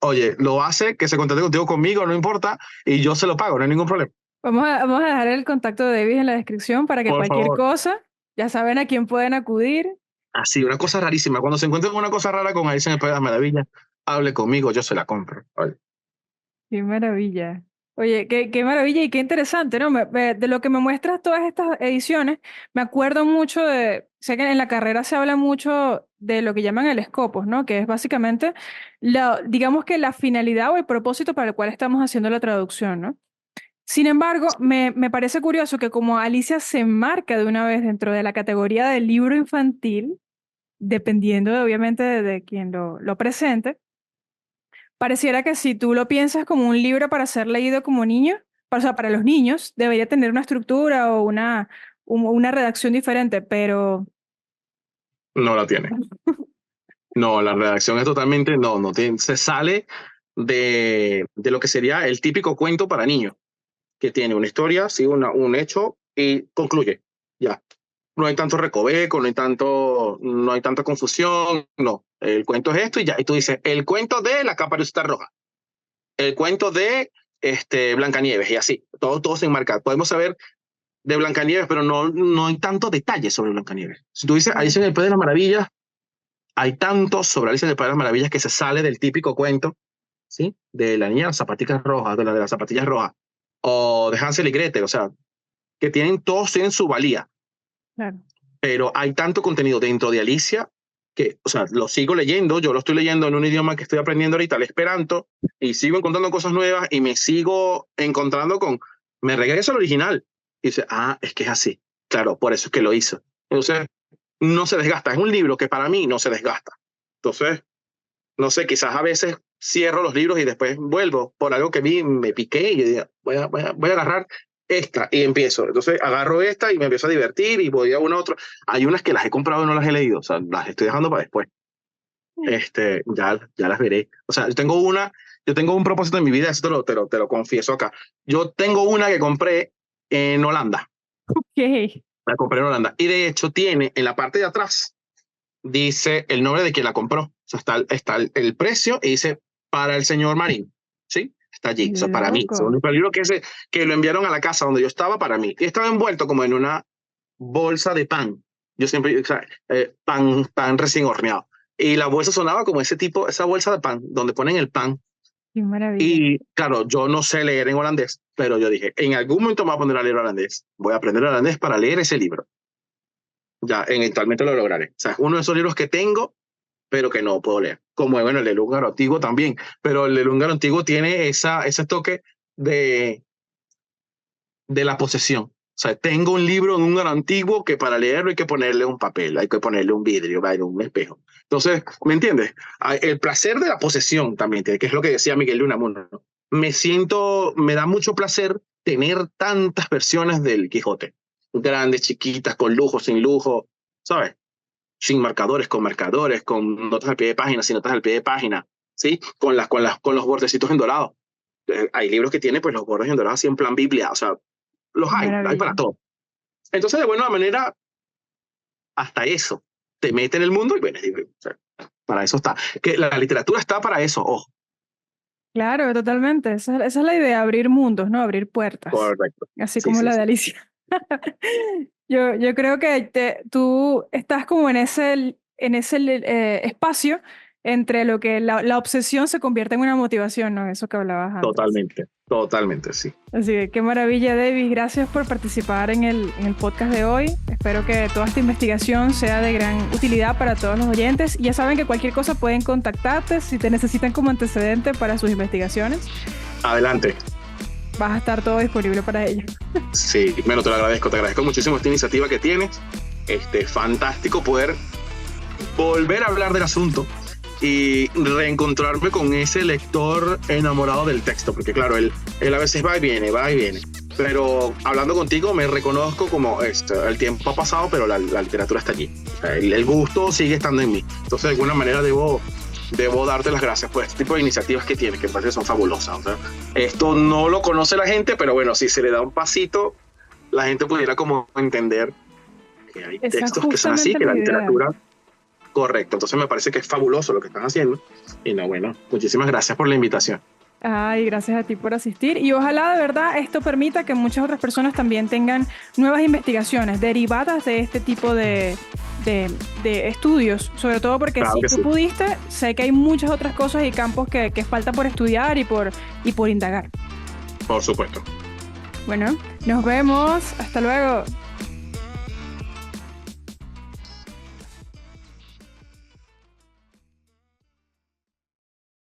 Oye, lo hace, que se contacte contigo conmigo, no importa, y yo se lo pago, no hay ningún problema. Vamos a dejar el contacto de David en la descripción para que Por cualquier favor. cosa, ya saben a quién pueden acudir. Así, una cosa rarísima. Cuando se encuentre con una cosa rara con Alicia en el País de las Maravillas, hable conmigo, yo se la compro. Oye. Qué maravilla. Oye, qué maravilla y qué interesante, ¿no? De lo que me muestras todas estas ediciones, me acuerdo mucho de, sé que en la carrera se habla mucho de lo que llaman el Scopus, ¿no? Que es básicamente, digamos que la finalidad o el propósito para el cual estamos haciendo la traducción, ¿no? Sin embargo, me parece curioso que como Alicia se enmarca de una vez dentro de la categoría del libro infantil, dependiendo obviamente de quien lo presente, pareciera que si tú lo piensas como un libro para ser leído como niño, o sea, para los niños, debería tener una estructura o una redacción diferente, pero No la tiene. No, la redacción es totalmente, no tiene, se sale de lo que sería el típico cuento para niños, que tiene una historia, sí, un hecho y concluye. Ya. No hay tanto recoveco, no hay tanta confusión, no. El cuento es esto y ya. Y tú dices, el cuento de la Caperucita Roja, el cuento de Blancanieves y así. Todo se enmarca. Podemos saber de Blancanieves, pero no hay tanto detalle sobre Blancanieves. Si tú dices, ahí claro, en el País de las Maravillas, hay tanto sobre Alicia en el País de las Maravillas que se sale del típico cuento, ¿sí? De la niña de las zapatillas rojas, de las zapatillas rojas, o de Hansel y Gretel, o sea, que todos tienen su valía, claro. pero hay tanto contenido dentro de Alicia que, o sea, lo sigo leyendo, yo lo estoy leyendo en un idioma que estoy aprendiendo ahorita, el Esperanto, y sigo encontrando cosas nuevas y me sigo encontrando me regreso al original Y dice, es que es así. Claro, por eso es que lo hizo. Entonces, no se desgasta. Es un libro que para mí no se desgasta. Entonces, no sé, quizás a veces cierro los libros y después vuelvo por algo que vi, me piqué y yo digo, voy a agarrar esta y empiezo. Entonces agarro esta y me empiezo a divertir y voy a una otra. Hay unas que las he comprado y no las he leído, o sea, las estoy dejando para después. Ya las veré. O sea, yo tengo un propósito en mi vida, esto te lo confieso acá. Yo tengo una que compré en Holanda. Ok. La compré en Holanda. Y de hecho tiene en la parte de atrás, dice el nombre de quien la compró. O sea, está el precio y dice para el señor Marín. ¿Sí? Está allí. O sea, para mí. Es un libro que lo enviaron a la casa donde yo estaba para mí. Y estaba envuelto como en una bolsa de pan. Yo siempre, o sea, pan recién horneado. Y la bolsa sonaba como esa bolsa de pan, donde ponen el pan. Qué maravilla. Y claro, yo no sé leer en holandés, pero yo dije, en algún momento me voy a poner a leer holandés. Voy a aprender holandés para leer ese libro. Ya, eventualmente lo lograré. O sea, es uno de esos libros que tengo, pero que no puedo leer. Como, bueno, el del húngaro antiguo también. Pero el del húngaro antiguo tiene ese toque de la posesión. O sea, tengo un libro en húngaro antiguo que para leerlo hay que ponerle un papel, hay que ponerle un vidrio, un espejo. Entonces, ¿me entiendes? El placer de la posesión también, que es lo que decía Miguel de Unamuno, ¿no? Me da mucho placer tener tantas versiones del Quijote. Grandes, chiquitas, con lujo, sin lujo, ¿sabes? Sin marcadores, con notas al pie de página, sin notas al pie de página, ¿sí? Con los bordecitos en dorado. Hay libros que tienen pues los bordes en dorado así en plan Biblia, o sea, los hay para todo. Entonces, de buena manera, hasta eso te mete en el mundo y bueno, o sea, para eso está. Que la literatura está para eso, ojo. Claro, totalmente. Esa es la idea, abrir mundos, ¿no? Abrir puertas. Correcto. Así como la de Alicia. Yo creo que tú estás como en ese espacio entre lo que la obsesión se convierte en una motivación, ¿no? Eso que hablabas antes. Totalmente, sí. Así que qué maravilla, David. Gracias por participar en el podcast de hoy. Espero que toda esta investigación sea de gran utilidad para todos los oyentes. Y ya saben que cualquier cosa pueden contactarte si te necesitan como antecedente para sus investigaciones. Adelante. Vas a estar todo disponible para ello. Sí, bueno, te agradezco muchísimo esta iniciativa que tienes. Fantástico poder volver a hablar del asunto y reencontrarme con ese lector enamorado del texto, porque claro, él a veces va y viene, pero hablando contigo me reconozco como el tiempo ha pasado, pero la literatura está allí. O sea, el gusto sigue estando en mí. Entonces, de alguna manera debo darte las gracias por este tipo de iniciativas que tienes, que parece que son fabulosas. O sea, esto no lo conoce la gente, pero bueno, si se le da un pasito, la gente pudiera como entender que hay textos que son así, que la literatura... Correcto, entonces me parece que es fabuloso lo que están haciendo. Y no, bueno, muchísimas gracias por la invitación. Ay, gracias a ti por asistir. Y ojalá de verdad esto permita que muchas otras personas también tengan nuevas investigaciones derivadas de este tipo de estudios. Sobre todo porque claro, si tú pudiste, sé que hay muchas otras cosas y campos que falta por estudiar y por indagar. Por supuesto. Bueno, nos vemos. Hasta luego.